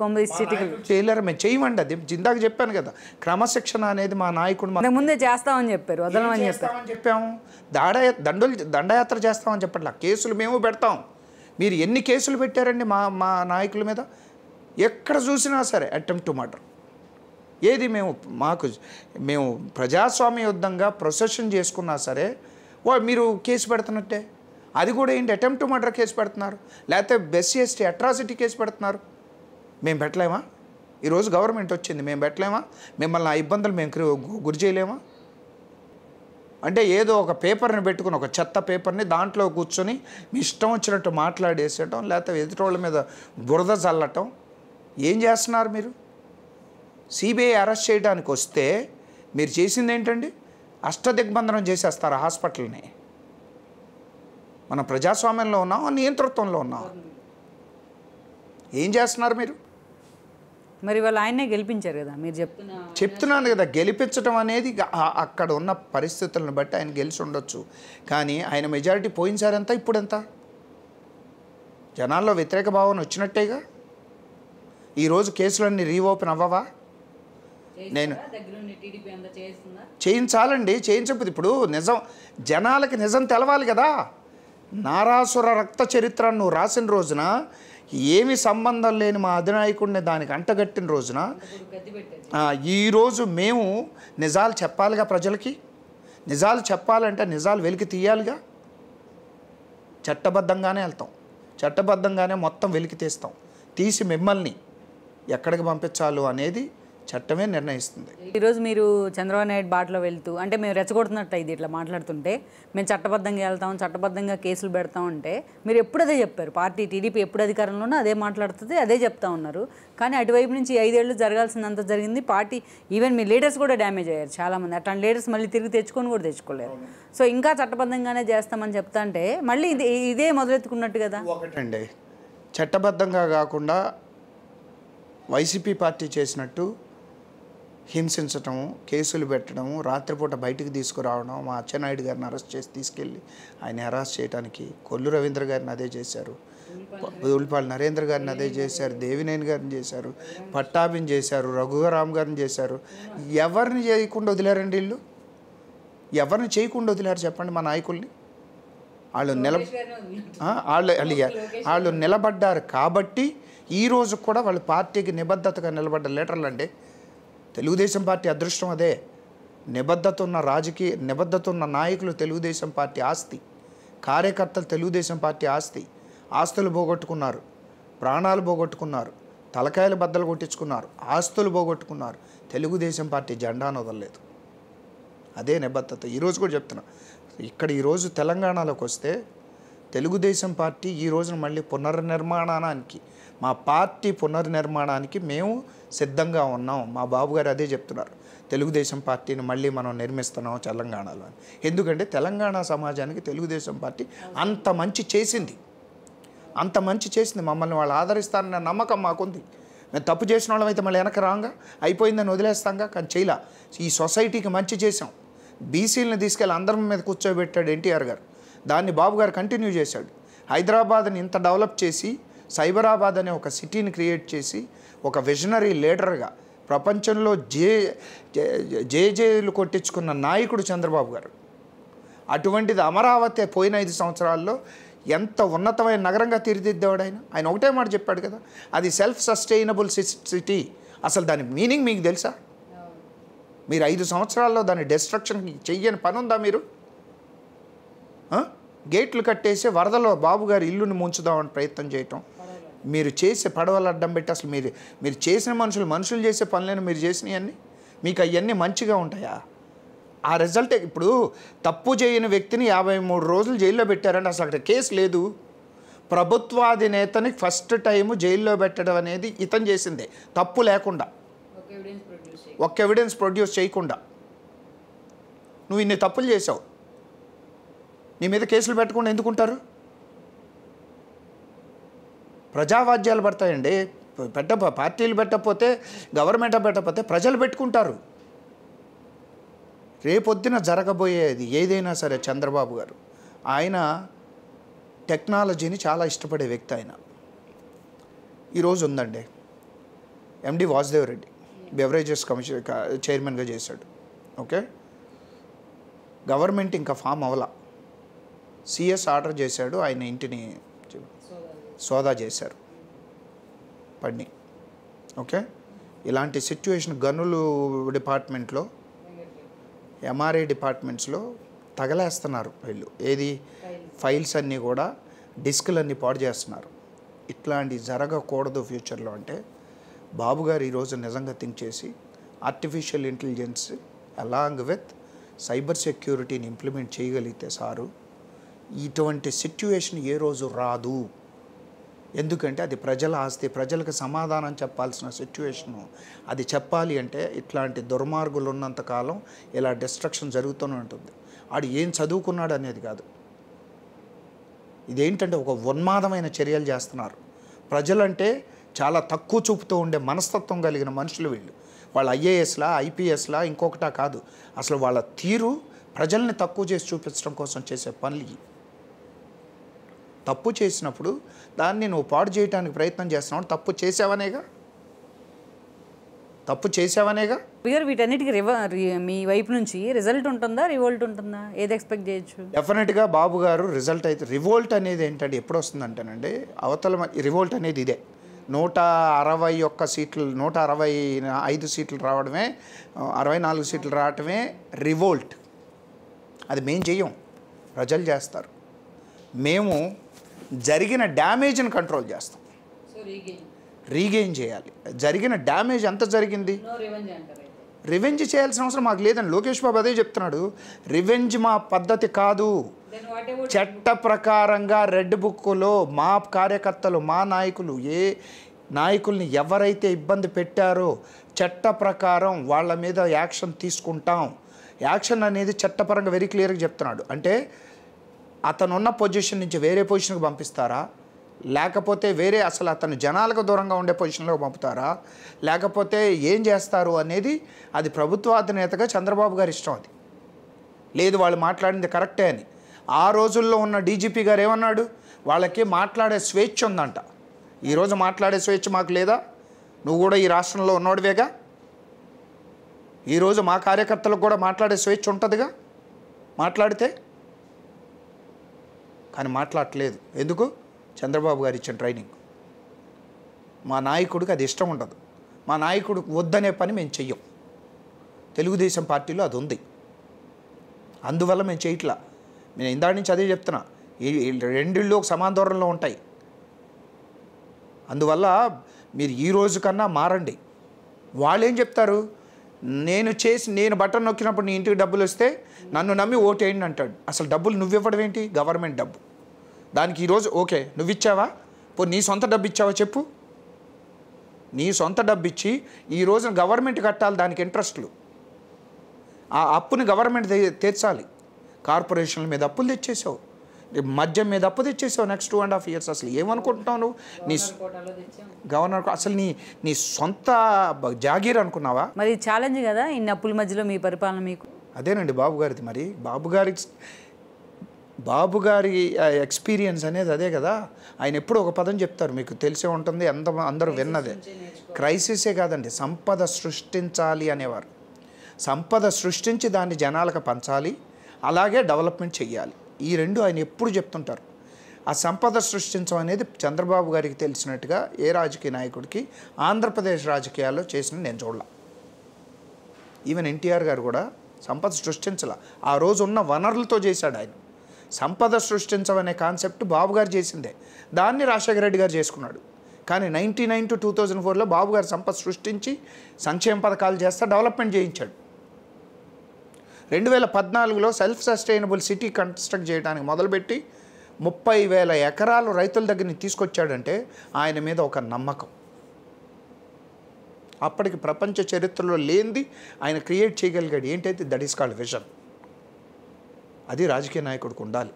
చేయలేరా? మేము చేయమండి. అది ఇందాక చెప్పాను కదా, క్రమశిక్షణ అనేది మా నాయకుడు ముందే చేస్తామని చెప్పారు, వదలమని చెప్పాము. దండయాత్ర చేస్తామని చెప్పట్లా, కేసులు మేము పెడతాం. మీరు ఎన్ని కేసులు పెట్టారండి మా నాయకుల మీద? ఎక్కడ చూసినా సరే అటెంప్ట్ టు మర్డర్. ఏది మేము ప్రజాస్వామ్యయుద్ధంగా ప్రొసెషన్ చేసుకున్నా సరే మీరు కేసు పెడుతున్నట్టే. అది కూడా ఏంటి, అటెంప్ట్ టు మర్డర్ కేసు పెడుతున్నారు, లేకపోతే SC/ST అట్రాసిటీ కేసు పెడుతున్నారు. మేము పెట్టలేమా? ఈరోజు గవర్నమెంట్ వచ్చింది, మేము పెట్టలేమా? మిమ్మల్ని ఆ ఇబ్బందులు మేము గురి చేయలేమా? అంటే ఏదో ఒక పేపర్ని పెట్టుకుని, ఒక చెత్త పేపర్ని దాంట్లో కూర్చొని మీ ఇష్టం వచ్చినట్టు మాట్లాడేసేయటం, లేకపోతే ఎదుటోళ్ళ మీద బురద చల్లటం ఏం చేస్తున్నారు మీరు? CBI అరెస్ట్ చేయడానికి వస్తే మీరు చేసింది ఏంటండి? అష్టదిగ్బంధనం చేసేస్తారు హాస్పిటల్ని. మన ప్రజాస్వామ్యంలో ఉన్నాం, నియంతృత్వంలో ఉన్నాం. ఏం చేస్తున్నారు మీరు? మరి వాళ్ళు ఆయనే గెలిపించారు కదా, మీరు చెప్తున్నాను కదా, గెలిపించడం అనేది అక్కడ ఉన్న పరిస్థితులను బట్టి ఆయన గెలిచి ఉండొచ్చు. కానీ ఆయన మెజారిటీ పోయినసారి ఎంత, ఇప్పుడు ఎంత? జనాల్లో వ్యతిరేక భావన వచ్చినట్టేగా. ఈరోజు కేసులన్నీ రీఓపెన్ అవ్వవా? నేను చేయించాలండి, చేయించకపోతే ఇప్పుడు నిజం జనాలకి నిజం తెలవాలి కదా. నారాసుర రక్త చరిత్రను నువ్వు రాసిన రోజున, ఏమి సంబంధం లేని మా అధినాయకుడిని దానికి అంటగట్టిన రోజున, ఈరోజు మేము నిజాలు చెప్పాలిగా ప్రజలకి. నిజాలు చెప్పాలంటే నిజాలు వెలికి తీయాలిగా. చట్టబద్ధంగానే వెళ్తాం, చట్టబద్ధంగానే మొత్తం వెలికి తీస్తాం. తీసి మిమ్మల్ని ఎక్కడికి పంపించాలో అనేది చట్టమే నిర్ణయిస్తుంది. ఈరోజు మీరు చంద్రబాబు నాయుడు బాటలో వెళ్తూ, అంటే మేము రెచ్చగొడుతున్నట్టు ఇది ఇట్లా మాట్లాడుతుంటే, మేము చట్టబద్ధంగా వెళ్తాం, చట్టబద్ధంగా కేసులు పెడతాం అంటే మీరు ఎప్పుడు అదే చెప్పారు. పార్టీ టీడీపీ ఎప్పుడు అధికారంలోనో అదే మాట్లాడుతుంది, అదే చెప్తా ఉన్నారు. కానీ అటువైపు నుంచి 5 ఏళ్ళు జరగాల్సిందంత జరిగింది. పార్టీ ఈవెన్ మీ లీడర్స్ కూడా డ్యామేజ్ అయ్యారు చాలామంది. అట్లాంటి లీడర్స్ మళ్ళీ తిరిగి తెచ్చుకొని కూడా తెచ్చుకోలేరు. సో ఇంకా చట్టబద్ధంగానే చేస్తామని చెప్తా అంటే మళ్ళీ ఇదే మొదలెత్తుకున్నట్టు కదా. ఒకటండి, చట్టబద్ధంగా కాకుండా వైసీపీ పార్టీ చేసినట్టు హింసించటము, కేసులు పెట్టడము, రాత్రిపూట బయటికి తీసుకురావడం, మా అచ్చెన్నాయుడు గారిని అరెస్ట్ చేసి తీసుకెళ్ళి ఆయన హెరాస్ చేయడానికి కొల్లు రవీంద్ర గారిని అదే చేశారు, ఉల్లిపాల నరేంద్ర గారిని అదే చేశారు, దేవినేని గారిని చేశారు, పట్టాభిని చేశారు, రఘురామ్ గారిని చేశారు. ఎవరిని చేయకుండా వదిలేరండి వీళ్ళు? ఎవరిని చేయకుండా వదిలేరు చెప్పండి మా నాయకుల్ని? వాళ్ళు నిలబడ్డారు కాబట్టి ఈరోజు కూడా వాళ్ళు పార్టీకి నిబద్ధతగా నిలబడ్డ లీడర్లు అండి. తెలుగుదేశం పార్టీ అదృష్టం అదే. నిబద్ధత ఉన్న నాయకులు తెలుగుదేశం పార్టీ ఆస్తి, కార్యకర్తలు తెలుగుదేశం పార్టీ ఆస్తి. ఆస్తులు పోగొట్టుకున్నారు, ప్రాణాలు పోగొట్టుకున్నారు, తలకాయలు బద్దలు కొట్టించుకున్నారు, ఆస్తులు పోగొట్టుకున్నారు. తెలుగుదేశం పార్టీ జెండాను వదలలేదు. అదే నిబద్ధత. ఈరోజు కూడా చెప్తున్నా, ఇక్కడ ఈరోజు తెలంగాణలోకి వస్తే తెలుగుదేశం పార్టీ ఈ రోజున మళ్ళీ మా పార్టీ పునర్నిర్మాణానికి మేము సిద్ధంగా ఉన్నాం. మా బాబు గారు అదే చెప్తున్నారు, తెలుగుదేశం పార్టీని మళ్ళీ మనం నిర్మిస్తున్నాం తెలంగాణలో అని. ఎందుకంటే తెలంగాణ సమాజానికి తెలుగుదేశం పార్టీ అంత మంచి చేసింది, మమ్మల్ని వాళ్ళు ఆదరిస్తారన్న నమ్మకం మాకుంది. మేము తప్పు చేసిన వాళ్ళం అయితే మళ్ళీ వెనక రాంగా అయిపోయిందని వదిలేస్తాంగా. కానీ చేయలా. ఈ సొసైటీకి మంచి చేసాం. బీసీలను తీసుకెళ్ళి అందరి మీద కూర్చోబెట్టాడు ఎన్టీఆర్ గారు. దాన్ని బాబు గారు కంటిన్యూ చేశాడు. హైదరాబాద్ని ఇంత డెవలప్ చేసి, సైబరాబాద్ అనే ఒక సిటీని క్రియేట్ చేసి, ఒక విజనరీ లీడర్గా ప్రపంచంలో జేజేలు కొట్టించుకున్న నాయకుడు చంద్రబాబు గారు. అటువంటిది అమరావతి పోయిన 5 సంవత్సరాల్లో ఎంత ఉన్నతమైన నగరంగా తీర్చిదిద్దేవాడు ఆయన ఒకటే మాట చెప్పాడు కదా, అది సెల్ఫ్ సస్టైనబుల్ సిటీ. అసలు దాని మీనింగ్ మీకు తెలుసా? మీరు 5 సంవత్సరాల్లో దాని డిస్ట్రక్షన్ చెయ్యని పని ఉందా? మీరు గేట్లు కట్టేసి వరదలో బాబు గారి ఇల్లుని ముంచుదామని ప్రయత్నం చేయటం, మీరు చేసే పడవలు అడ్డం పెట్టి, అసలు మీరు చేసిన మనుషులు చేసే పనులను మీరు చేసినవన్నీ మీకు అవన్నీ మంచిగా ఉంటాయా? ఆ రిజల్టే. ఇప్పుడు తప్పు చేయని వ్యక్తిని 53 రోజులు జైల్లో పెట్టారంటే అసలు అక్కడ కేసు లేదు. ప్రభుత్వాధినేతని ఫస్ట్ టైము జైల్లో పెట్టడం అనేది ఇతను చేసిందే, తప్పు లేకుండా, ఒక్క ఎవిడెన్స్ ప్రొడ్యూస్ చేయకుండా. నువ్వు ఇన్ని తప్పులు చేసావు, నీ మీద కేసులు పెట్టకుండా ఎందుకుంటారు? ప్రజావాద్యాలు పడతాయండి. పార్టీలు పెట్టకపోతే, గవర్నమెంట్ పెట్టకపోతే ప్రజలు పెట్టుకుంటారు. రేపొద్దున జరగబోయేది ఏదైనా సరే చంద్రబాబు గారు, ఆయన టెక్నాలజీని చాలా ఇష్టపడే వ్యక్తి. ఆయన ఈరోజు ఉందండి, ఎండి వాసుదేవ్ రెడ్డి బెవరేజెస్ కమిషన్ చైర్మన్గా చేశాడు. ఓకే, గవర్నమెంట్ ఇంకా ఫామ్ అవ్వాల, సిఎస్ ఆర్డర్ చేశాడు, ఆయన ఇంటిని సోదా చేశారు పడిని. ఓకే, ఇలాంటి సిచ్యువేషన్ గనులు డిపార్ట్మెంట్లో, ఎంఆర్ఐ డిపార్ట్మెంట్స్లో తగలేస్తున్నారు వీళ్ళు. ఏది ఫైల్స్ అన్నీ కూడా, డిస్కులన్నీ పాడు చేస్తున్నారు. ఇట్లాంటి జరగకూడదు ఫ్యూచర్లో అంటే బాబు గారు ఈరోజు నిజంగా థింక్ చేసి artificial intelligence along with cyber సెక్యూరిటీని ఇంప్లిమెంట్ చేయగలిగితే సారు ఇటువంటి సిచ్యువేషన్ ఏ రోజు రాదు. ఎందుకంటే అది ప్రజల ఆస్తి, ప్రజలకు సమాధానం చెప్పాల్సిన సిచ్యువేషను. అది చెప్పాలి అంటే ఇట్లాంటి దుర్మార్గులు ఉన్నంతకాలం ఇలా డిస్ట్రక్షన్ జరుగుతూనే ఉంటుంది. ఆడు ఏం చదువుకున్నాడు అనేది కాదు, ఇదేంటంటే ఒక ఉన్మాదమైన చర్యలు చేస్తున్నారు. ప్రజలంటే చాలా తక్కువ చూపుతూ ఉండే మనస్తత్వం కలిగిన మనుషులు వీళ్ళు. వాళ్ళు ఐఏఎస్లా, ఐపీఎస్లా, ఇంకొకటా కాదు. అసలు వాళ్ళ తీరు ప్రజల్ని తక్కువ చేసి చూపించడం కోసం చేసే పనులు. తప్పు చేసినప్పుడు దాన్ని నువ్వు పాడు చేయడానికి ప్రయత్నం చేస్తున్నావు, తప్పు చేసావనేగా, తప్పు చేసావనేగా. వీటన్నిటికీ మీ వైపు నుంచి రిజల్ట్ ఉంటుందా, రివోల్ట్ ఉంటుందా, ఏది ఎక్స్పెక్ట్ చేయొచ్చు? డెఫినెట్గా బాబు గారు రిజల్ట్ అయితే, రివోల్ట్ అనేది ఏంటంటే ఎప్పుడు వస్తుందంటేనండి, అవతల రివోల్ట్ అనేది ఇదే 161 సీట్లు, 165 సీట్లు రావడమే, 64 సీట్లు రావడమే రివోల్ట్. అది మేము చెయ్యం, ప్రజలు చేస్తారు. మేము జరిగిన డ్యామేజ్ని కంట్రోల్ చేస్తాం, రీగెయిన్ చేయాలి. జరిగిన డ్యామేజ్ ఎంత జరిగింది, రివెంజ్ చేయాల్సిన అవసరం మాకు లేదండి. లోకేష్ బాబు అదే చెప్తున్నాడు, రివెంజ్ మా పద్ధతి కాదు. చట్ట ప్రకారంగా రెడ్ బుక్లో మా కార్యకర్తలు, మా నాయకులు, ఏ నాయకుల్ని ఎవరైతే ఇబ్బంది పెట్టారో చట్ట ప్రకారం వాళ్ళ మీద యాక్షన్ తీసుకుంటాం. యాక్షన్ అనేది చట్టపరంగా వెరీ క్లియర్గా చెప్తున్నాడు. అంటే అతను ఉన్న పొజిషన్ నుంచి వేరే పొజిషన్కి పంపిస్తారా, లేకపోతే వేరే అసలు అతను జనాలకు దూరంగా ఉండే పొజిషన్లో పంపుతారా, లేకపోతే ఏం చేస్తారు అనేది అది ప్రభుత్వాధినేతగా చంద్రబాబు గారి ఇష్టం. అది లేదు, వాళ్ళు మాట్లాడింది కరెక్టే అని. ఆ రోజుల్లో ఉన్న డీజీపీ గారు ఏమన్నాడు, వాళ్ళకి మాట్లాడే స్వేచ్ఛ ఉందంట. ఈరోజు మాట్లాడే స్వేచ్ఛ మాకు లేదా? నువ్వు కూడా ఈ రాష్ట్రంలో ఉన్నోడివేగా. ఈరోజు మా కార్యకర్తలకు కూడా మాట్లాడే స్వేచ్ఛ ఉంటుందిగా మాట్లాడితే, కానీ మాట్లాడట్లేదు. ఎందుకు? చంద్రబాబు గారు ఇచ్చిన ట్రైనింగ్. మా నాయకుడికి అది ఇష్టం ఉండదు, మా నాయకుడికి వద్దనే పని మేము చెయ్యం. తెలుగుదేశం పార్టీలో అది ఉంది, అందువల్ల మేము చేయట్లా. నేను ఇందాక నుంచి అదే చెప్తున్నా, ఈ రెండిళ్ళు ఒక సమాన దూరంలో ఉంటాయి. అందువల్ల మీరు ఈ రోజు కన్నా మారండి. వాళ్ళు ఏం చెప్తారు, నేను బటన్ నొక్కినప్పుడు నీ ఇంటికి డబ్బులు వస్తే నన్ను నమ్మి ఓటేయండి అంటాడు. అసలు డబ్బులు నువ్వు ఇవ్వడం ఏంటి? గవర్నమెంట్ డబ్బు. దానికి ఈరోజు ఓకే నువ్వు ఇచ్చావా, నీ సొంత డబ్బు ఇచ్చావా చెప్పు. నీ సొంత డబ్బు ఇచ్చి ఈ రోజున గవర్నమెంట్ కట్టాలి దానికి ఇంట్రెస్ట్లు. ఆ అప్పుని గవర్నమెంట్ తీర్చాలి. కార్పొరేషన్ల మీద అప్పులు తెచ్చేసావు, మద్యం మీద అప్పు తెచ్చేసావు నెక్స్ట్ 2.5 years. అసలు ఏమనుకుంటున్నావు నువ్వు? నీ గవర్నర్ అసలు నీ సొంత జాగీర్ అనుకున్నావా? మరి ఛాలెంజ్ కదా ఇన్ని అప్పుల మధ్యలో మీ పరిపాలన మీకు. అదేనండి బాబు గారిది. మరి బాబు గారి ఎక్స్పీరియన్స్ అనేది అదే కదా. ఆయన ఎప్పుడు ఒక పదం చెప్తారు, మీకు తెలిసే ఉంటుంది, అందరూ విన్నదే. క్రైసిసే కాదండి, సంపద సృష్టించాలి అనేవారు. సంపద సృష్టించి దాన్ని జనాలకు పంచాలి, అలాగే డెవలప్మెంట్ చెయ్యాలి. ఈ రెండు ఆయన ఎప్పుడు చెప్తుంటారు. ఆ సంపద సృష్టించడం అనేది చంద్రబాబు గారికి తెలిసినట్టుగా ఏ రాజకీయ నాయకుడికి ఆంధ్రప్రదేశ్ రాజకీయాల్లో చేసిన నేను చూడాల. ఈవెన్ ఎన్టీఆర్ గారు కూడా సంపద సృష్టించాల, ఆ రోజు ఉన్న వనరులతో చేశాడు ఆయన. సంపద సృష్టించమనే కాన్సెప్ట్ బాబు గారు చేసిందే, దాన్ని రాజశేఖర రెడ్డి గారు చేసుకున్నాడు. కానీ 1999 to 2004లో బాబు గారు సంపద సృష్టించి సంక్షేమ పథకాలు చేస్తా డెవలప్మెంట్ చేయించాడు. 2014లో సెల్ఫ్ సస్టైనబుల్ సిటీ కన్స్ట్రక్ట్ చేయడానికి మొదలుపెట్టి 30,000 ఎకరాలు రైతుల దగ్గర నుంచి తీసుకొచ్చాడంటే ఆయన మీద ఒక నమ్మకం. అప్పటికి ప్రపంచ చరిత్రలో లేనిది ఆయన క్రియేట్ చేయగలిగాడు. ఏంటైతే దట్ ఈస్ కాల్డ్ విజన్. అది రాజకీయ నాయకుడికి ఉండాలి.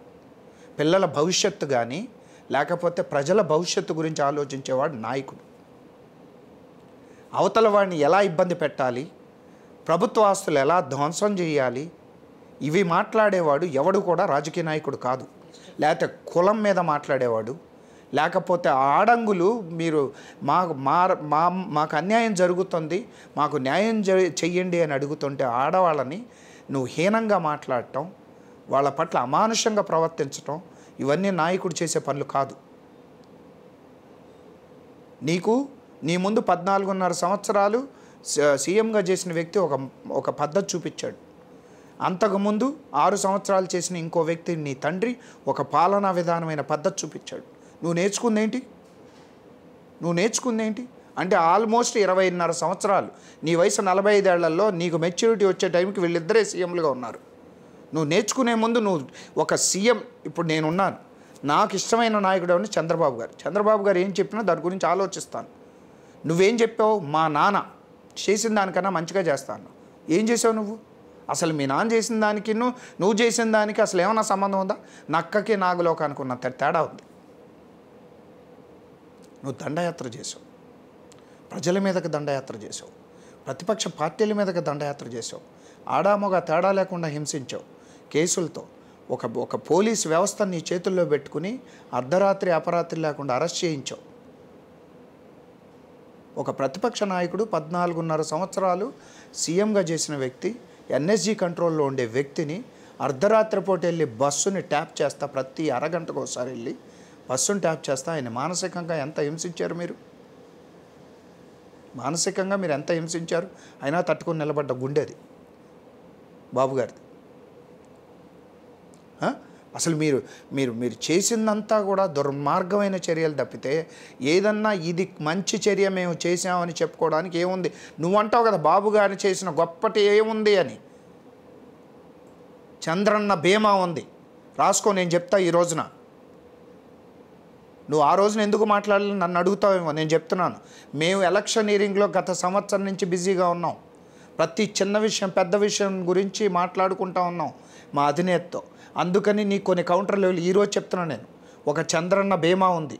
పిల్లల భవిష్యత్తు కానీ లేకపోతే ప్రజల భవిష్యత్తు గురించి ఆలోచించేవాడు నాయకుడు. అవతల వాడిని ఎలా ఇబ్బంది పెట్టాలి, ప్రభుత్వ ఆస్తులు ఎలా ధ్వంసం చేయాలి, ఇవి మాట్లాడేవాడు ఎవడు కూడా రాజకీయ నాయకుడు కాదు. లేకపోతే కులం మీద మాట్లాడేవాడు, లేకపోతే ఆడంగులు మీరు మాకు అన్యాయం జరుగుతుంది, మాకు న్యాయం చెయ్యండి అని అడుగుతుంటే ఆడవాళ్ళని నువ్వు హీనంగా మాట్లాడటం, వాళ్ళ పట్ల అమానుషంగా ప్రవర్తించటం, ఇవన్నీ నాయకుడు చేసే పనులు కాదు. నీ ముందు 14.5 సంవత్సరాలు సీఎంగా చేసిన వ్యక్తి ఒక పద్ధతి చూపించాడు. అంతకుముందు 6 సంవత్సరాలు చేసిన ఇంకో వ్యక్తి నీ తండ్రి ఒక పాలనా విధానమైన పద్ధతి చూపించాడు. నువ్వు నేర్చుకుందేంటి అంటే ఆల్మోస్ట్ 20.5 సంవత్సరాలు, నీ వయసు 45 ఏళ్లలో నీకు మెచ్యూరిటీ వచ్చే టైంకి వీళ్ళిద్దరే సీఎంలుగా ఉన్నారు. నువ్వు నేర్చుకునే ముందు నువ్వు ఒక సీఎం, ఇప్పుడు నేనున్నాను, నాకు ఇష్టమైన నాయకుడు ఎవరు? చంద్రబాబు గారు ఏం చెప్పినా దాని గురించి ఆలోచిస్తాను. నువ్వేం చెప్పావు? మా నాన్న చేసిన దానికన్నా మంచిగా చేస్తాను. ఏం చేసావు నువ్వు? అసలు మీ నాన్న చేసిన దానికి నువ్వు చేసిన దానికి అసలు ఏమైనా సంబంధం ఉందా? నక్కకి నాగులోకి అనుకున్న తేడా ఉంది. నువ్వు దండయాత్ర చేసావు, ప్రజల మీదకి దండయాత్ర చేసావు, ప్రతిపక్ష పార్టీల మీదకి దండయాత్ర చేసావు, ఆడామొగ తేడా లేకుండా హింసించావు కేసులతో. ఒక పోలీస్ వ్యవస్థను నీ చేతుల్లో పెట్టుకుని అర్ధరాత్రి అపరాత్రి లేకుండా అరెస్ట్ చేయించావు. ఒక ప్రతిపక్ష నాయకుడు 14.5 సంవత్సరాలు సీఎంగా చేసిన వ్యక్తి, ఎన్ఎస్జీ కంట్రోల్లో ఉండే వ్యక్తిని అర్ధరాత్రి పూట వెళ్ళి బస్సుని ట్యాప్ చేస్తా, ప్రతి అరగంటకు ఒకసారి వెళ్ళి బస్సును ట్యాప్ చేస్తా. ఆయన మానసికంగా ఎంత హింసించారు మీరు? మానసికంగా మీరు ఎంత హింసించారు? అయినా తట్టుకొని నిలబడ్డ గుండెది బాబు గారిది. అసలు మీరు చేసిందంతా కూడా దుర్మార్గమైన చర్యలు తప్పితే ఏదన్నా ఇది మంచి చర్య మేము చేసామని చెప్పుకోవడానికి ఏముంది? నువ్వంటావు కదా బాబు గారు చేసిన గొప్పటి ఏముంది అని. చంద్రన్న బీమా ఉంది, రాసుకో, నేను చెప్తా ఈ రోజున. నువ్వు ఆ రోజున ఎందుకు మాట్లాడాలని నన్ను అడుగుతావేమో, నేను చెప్తున్నాను. మేము ఎలక్షనీరింగ్లో గత సంవత్సరం నుంచి బిజీగా ఉన్నాం. ప్రతి చిన్న విషయం పెద్ద విషయం గురించి మాట్లాడుకుంటా ఉన్నాం మా అధినేతతో. అందుకని నీకు కొన్ని కౌంటర్లు ఈరోజు చెప్తున్నాను నేను. ఒక చంద్రన్న బీమా ఉంది,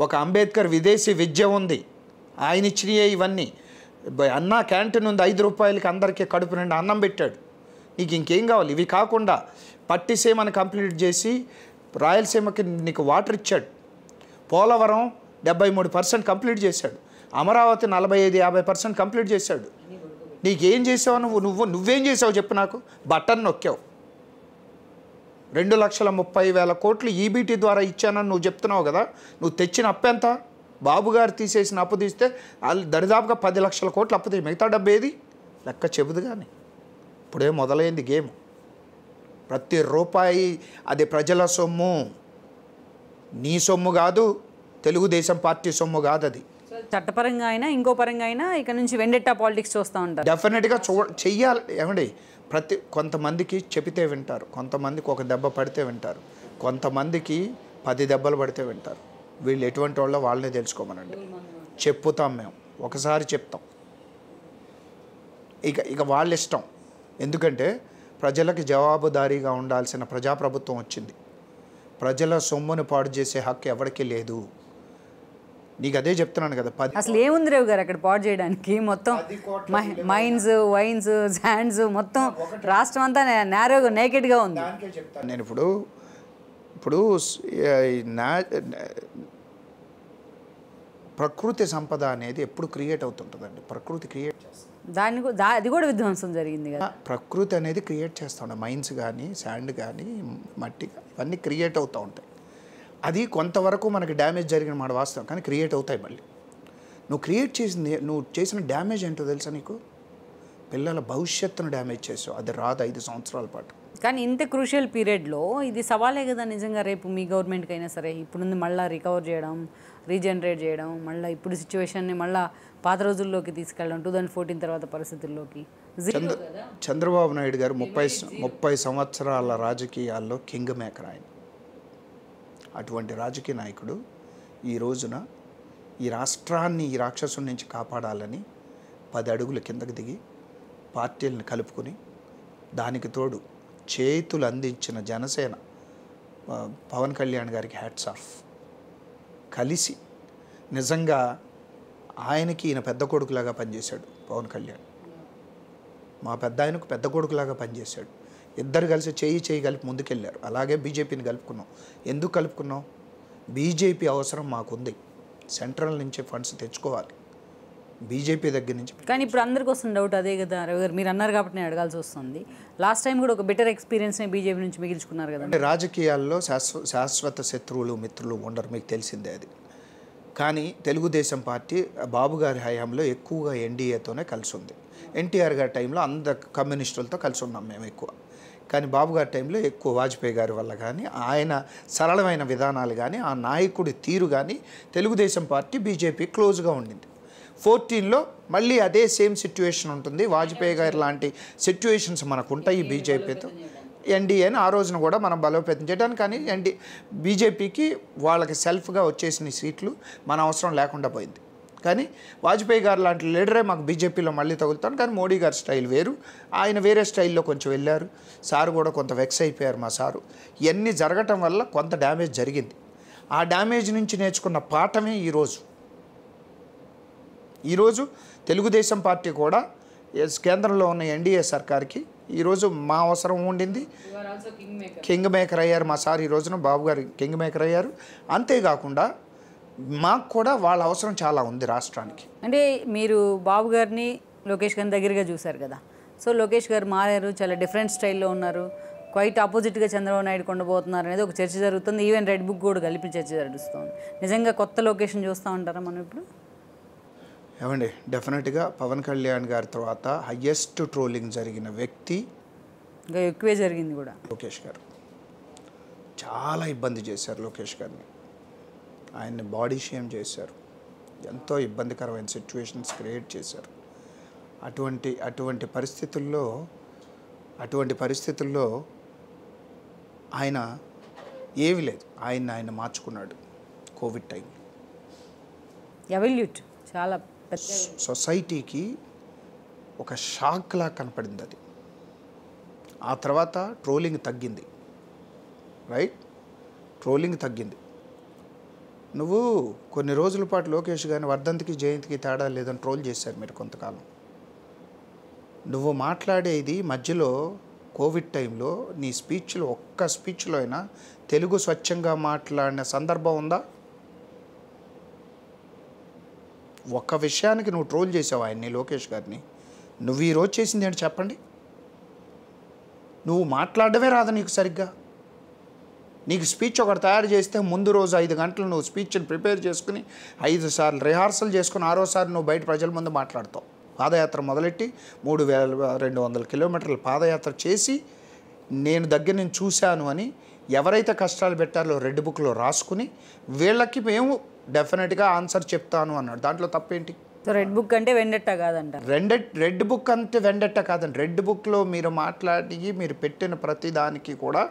ఒక అంబేద్కర్ విదేశీ విద్య ఉంది, ఆయన ఇచ్చినయే ఇవన్నీ. అన్న క్యాంటీన్ ఉంది, 5 రూపాయలకి అందరికీ కడుపు నిండా అన్నం పెట్టాడు. నీకు ఇంకేం కావాలి? ఇవి కాకుండా పట్టిసీమని కంప్లీట్ చేసి రాయలసీమకి నీకు వాటర్ ఇచ్చాడు. పోలవరం 73% కంప్లీట్ చేశాడు. అమరావతి 45-50% కంప్లీట్ చేశాడు. నీకేం చేసావు? నువ్వేం చేసావు చెప్పు నాకు? బటన్ నొక్కావు. 2,30,000 కోట్లు ఈబీటీ ద్వారా ఇచ్చానని నువ్వు చెప్తున్నావు కదా. నువ్వు తెచ్చిన అప్పు ఎంత? బాబు గారు తీసేసిన అప్పు తీస్తే వాళ్ళు దరిదాపుగా 10 లక్షల కోట్లు అప్పు తీసి మిగతా డబ్బు ఏది? లెక్క చెబుదు. కానీ ఇప్పుడే మొదలైంది గేమ్. ప్రతి రూపాయి అది ప్రజల సొమ్ము, నీ సొమ్ము కాదు, తెలుగుదేశం పార్టీ సొమ్ము కాదు. అది చట్టపరంగా అయినా ఇంకో పరంగా అయినా ఇక నుంచి వెండెట్టా పాలిటిక్స్ చూస్తూ ఉంటారు. డెఫినెట్గా చెయ్యాలి. ఏమండి, కొంతమందికి చెబితే వింటారు, కొంతమందికి ఒక దెబ్బ పడితే వింటారు, కొంతమందికి 10 దెబ్బలు పడితే వింటారు. వీళ్ళు ఎటువంటి వాళ్ళో వాళ్ళనే తెలుసుకోమనండి. చెప్పుతాం మేము, ఒకసారి చెప్తాం, ఇక వాళ్ళ ఇష్టం. ఎందుకంటే ప్రజలకి జవాబుదారీగా ఉండాల్సిన ప్రజాప్రభుత్వం వచ్చింది. ప్రజల సొమ్మును పాడు చేసే హక్కు ఎవరికీ లేదు. నీకు అదే చెప్తున్నాను కదా. అసలు ఏముంది రేవు గారు అక్కడ పాడు చేయడానికి? మొత్తం మైన్స్, వైన్స్, శాండ్స్ మొత్తం రాష్ట్రం అంతా నేరోగా నేకెడ్గా ఉంది. నేను ఇప్పుడు ప్రకృతి సంపద అనేది ఎప్పుడు క్రియేట్ అవుతుంటుందండి. ప్రకృతి క్రియేట్ చేస్తుంది, అది కూడా విధ్వంసం జరిగింది కదా. ప్రకృతి అనేది క్రియేట్ చేస్తూ ఉంటాయి. మైన్స్ కానీ, శాండ్ కానీ, మట్టి ఇవన్నీ క్రియేట్ అవుతూ ఉంటాయి. అది కొంతవరకు మనకి డ్యామేజ్ జరిగిన మాట వాస్తవం, కానీ క్రియేట్ అవుతాయి మళ్ళీ. నువ్వు చేసిన డ్యామేజ్ ఏంటో తెలుసా నీకు? పిల్లల భవిష్యత్తును డ్యామేజ్ చేసావు. అది రాదు 5 సంవత్సరాల పాటు. కానీ ఇంత క్రూషియల్ పీరియడ్లో ఇది సవాలే కదా నిజంగా. రేపు మీ గవర్నమెంట్కి అయినా సరే ఇప్పుడుంది మళ్ళీ రికవర్ చేయడం, రీజనరేట్ చేయడం, మళ్ళీ ఇప్పుడు సిచ్యువేషన్ని మళ్ళీ పాత రోజుల్లోకి తీసుకెళ్ళడం, 2014 తర్వాత పరిస్థితుల్లోకి. చంద్రబాబు నాయుడు గారు 30 సంవత్సరాల రాజకీయాల్లో కింగ్ మేకర్. అటువంటి రాజకీయ నాయకుడు ఈ రోజున ఈ రాష్ట్రాన్ని ఈ రాక్షసుడి నుంచి కాపాడాలని 10 అడుగులు కిందకి దిగి పార్టీలను కలుపుకొని దానికి తోడు చేతులు అందించిన జనసేన పవన్ కళ్యాణ్ గారికి హ్యాట్స్ ఆఫ్. కలిసి నిజంగా ఆయనకి ఈయన పెద్ద కొడుకులాగా పనిచేశాడు పవన్ కళ్యాణ్. మా పెద్ద ఆయనకు పెద్ద కొడుకులాగా పనిచేశాడు. ఇద్దరు కలిసి చేయి కలిపి ముందుకెళ్ళారు. అలాగే బీజేపీని కలుపుకున్నాం. ఎందుకు కలుపుకున్నాం? బీజేపీ అవసరం మాకుంది. సెంట్రల్ నుంచి ఫండ్స్ తెచ్చుకోవాలి బీజేపీ దగ్గర నుంచి. కానీ ఇప్పుడు అందరికీ వస్తున్న డౌట్ అదే కదా రవి గారు, మీరు అన్నారు కాబట్టి నేను అడగాల్సి వస్తుంది. లాస్ట్ టైం కూడా ఒక బెటర్ ఎక్స్పీరియన్స్ని బీజేపీ నుంచి మిగిల్చుకున్నారు కదా. అంటే రాజకీయాల్లో శాశ్వత శత్రువులు మిత్రులు ఉండరు, మీకు తెలిసిందే అది. కానీ తెలుగుదేశం పార్టీ బాబు గారి హయాంలో ఎక్కువగా ఎన్డీఏతోనే కలిసి ఉంది. ఎన్టీఆర్ గారి టైంలో అందరు కమ్యూనిస్టులతో కలిసి ఉన్నాం మేము ఎక్కువ. కానీ బాబు గారి టైంలో ఎక్కువ వాజ్పేయి గారి వల్ల కానీ ఆయన సరళమైన విధానాలు కానీ ఆ నాయకుడి తీరు కానీ తెలుగుదేశం పార్టీ బీజేపీ క్లోజ్గా ఉండింది. 14లో మళ్ళీ అదే సేమ్ సిట్యుయేషన్ ఉంటుంది. వాజ్పేయి గారి లాంటి సిట్యుయేషన్స్ మనకు ఉంటాయి బీజేపీతో. ఎన్డీఏని ఆ రోజున కూడా మనం బలోపేతం చేయడానికి, కానీ బీజేపీకి వాళ్ళకి సెల్ఫ్గా వచ్చేసిన సీట్లు మన అవసరం లేకుండా పోయింది. కానీ వాజ్పేయి గారు లాంటి లీడరే మాకు బీజేపీలో మళ్ళీ తగులుతాను. కానీ మోడీ గారి స్టైల్ వేరు, ఆయన వేరే స్టైల్లో కొంచెం వెళ్ళారు. సారు కూడా కొంత వెక్స్ అయిపోయారు మా సారు. ఇవన్నీ జరగటం వల్ల కొంత డ్యామేజ్ జరిగింది. ఆ డ్యామేజ్ నుంచి నేర్చుకున్న పాఠమే ఈరోజు తెలుగుదేశం పార్టీ కూడా కేంద్రంలో ఉన్న ఎన్డీఏ సర్కార్కి ఈరోజు మా అవసరం ఉండింది. కింగ్ మేకర్ అయ్యారు మా సార్. ఈ రోజున బాబు గారు కింగ్ మేకర్ అయ్యారు. అంతేకాకుండా మాకు కూడా వాళ్ళ అవసరం చాలా ఉంది రాష్ట్రానికి. అంటే మీరు బాబు గారిని లోకేష్ గారిని దగ్గరగా చూశారు కదా. సో లోకేష్ గారు మారారు, చాలా డిఫరెంట్ స్టైల్లో ఉన్నారు, క్వైట్ ఆపోజిట్గా చంద్రబాబు నాయుడు కొండబోతున్నారు అనేది ఒక చర్చ జరుగుతుంది. ఈవెన్ రెడ్ బుక్ కూడా కలిపి చర్చ జరుగుతుంది. నిజంగా కొత్త లొకేషన్ చూస్తూ ఉంటారా మనం ఇప్పుడు? ఏమండి, డెఫినెట్గా పవన్ కళ్యాణ్ గారి తర్వాత హయ్యెస్ట్ ట్రోలింగ్ జరిగిన వ్యక్తి, ఇంకా ఎక్కువే జరిగింది కూడా, లోకేష్ గారు. చాలా ఇబ్బంది చేశారు లోకేష్ గారిని. ఆయన్ని బాడీ షేమ్ చేశారు, ఎంతో ఇబ్బందికరమైన సిచ్యువేషన్స్ క్రియేట్ చేశారు. అటువంటి పరిస్థితుల్లో ఆయన ఏమీ లేదు, ఆయన మార్చుకున్నాడు. కోవిడ్ టైం ఎవల్యూట్ చాలా సొసైటీకి ఒక షాక్లా కనపడింది అది. ఆ తర్వాత ట్రోలింగ్ తగ్గింది, రైట్? ట్రోలింగ్ తగ్గింది. నువ్వు కొన్ని రోజుల పాటు లోకేష్ గారిని వర్ధంతికి జయంతికి తేడా లేదని ట్రోల్ చేశారు మీరు కొంతకాలం. నువ్వు మాట్లాడేది మధ్యలో కోవిడ్ టైంలో నీ స్పీచ్లో ఒక్క స్పీచ్లో అయినా తెలుగు స్వచ్ఛంగా మాట్లాడిన సందర్భం ఉందా? ఒక్క విషయానికి నువ్వు ట్రోల్ చేసావు ఆయన్ని, లోకేష్ గారిని. నువ్వు ఈరోజు చేసింది ఏంటి చెప్పండి? నువ్వు మాట్లాడమే రాదు నీకు సరిగ్గా. నీకు స్పీచ్ ఒకటి తయారు చేస్తే ముందు రోజు 5 గంటలు నువ్వు స్పీచ్ని ప్రిపేర్ చేసుకుని 5 సార్లు రిహార్సల్ చేసుకుని 6వసారి నువ్వు బయట ప్రజల ముందు మాట్లాడతావు. పాదయాత్ర మొదలెట్టి 3200 కిలోమీటర్ల పాదయాత్ర చేసి నేను దగ్గర నుంచి చూశాను అని ఎవరైతే కష్టాలు పెట్టారో రెడ్ బుక్లో రాసుకుని వీళ్ళకి మేము డెఫినెట్గా ఆన్సర్ చెప్తాను అన్నాడు. దాంట్లో తప్పేంటి? సో రెడ్ బుక్ అంటే వెండెట్ట కాదంట. రెడ్ బుక్ అంటే వెండెట్ట కాదండి. రెడ్ బుక్లో మీరు మాట్లాడి మీరు పెట్టిన ప్రతి దానికి కూడా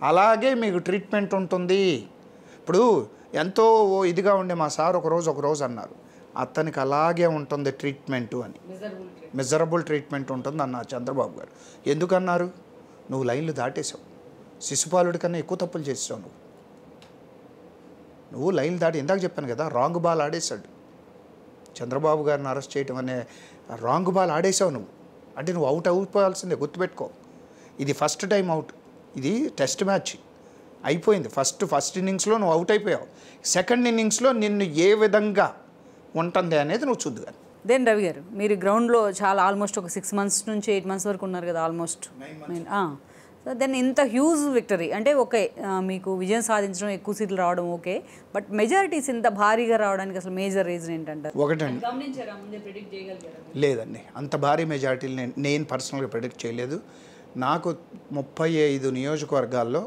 అలాగే మీకు ట్రీట్మెంట్ ఉంటుంది. ఇప్పుడు ఎంతో ఇదిగా ఉండే మా సార్ ఒక రోజు అన్నారు, అతనికి అలాగే ఉంటుంది ట్రీట్మెంటు అని. మిజరబుల్ ట్రీట్మెంట్ ఉంటుంది అన్నారు చంద్రబాబు గారు. ఎందుకన్నారు? నువ్వు లైన్లు దాటేశావు. శిశుపాలుడి కన్నా ఎక్కువ తప్పులు చేసావు నువ్వు లైన్లు దాటి. ఇందాక చెప్పాను కదా, రాంగ్ బాల్ ఆడేశాడు చంద్రబాబు గారిని అరెస్ట్ చేయడం అనే రాంగ్ బాల్ ఆడేసావు నువ్వు. అంటే నువ్వు అవుట్ అయిపోవాల్సిందే, గుర్తుపెట్టుకో. ఇది ఫస్ట్ టైం అవుట్, ఇది టెస్ట్ మ్యాచ్ అయిపోయింది. ఫస్ట్ ఇన్నింగ్స్లో నువ్వు అవుట్ అయిపోయావు. సెకండ్ ఇన్నింగ్స్లో నిన్ను ఏ విధంగా ఉంటుంది అనేది నువ్వు చూద్దు. కానీ దెన్ రవి గారు, మీరు గ్రౌండ్లో చాలా ఆల్మోస్ట్ ఒక 6 months నుంచి 8 months వరకు ఉన్నారు కదా, ఆల్మోస్ట్. సో దెన్ ఇంత హ్యూజ్ విక్టరీ అంటే ఓకే, మీకు విజయం సాధించడం, ఎక్కువ సీట్లు రావడం ఓకే, బట్ మెజారిటీస్ ఇంత భారీగా రావడానికి అసలు మేజర్ రీజన్ ఏంటంటారు? ఒకటండి, లేదండి, అంత భారీ మెజారిటీలు నేను పర్సనల్గా ప్రెడిక్ట్ చేయలేదు. నాకు 35 నియోజకవర్గాల్లో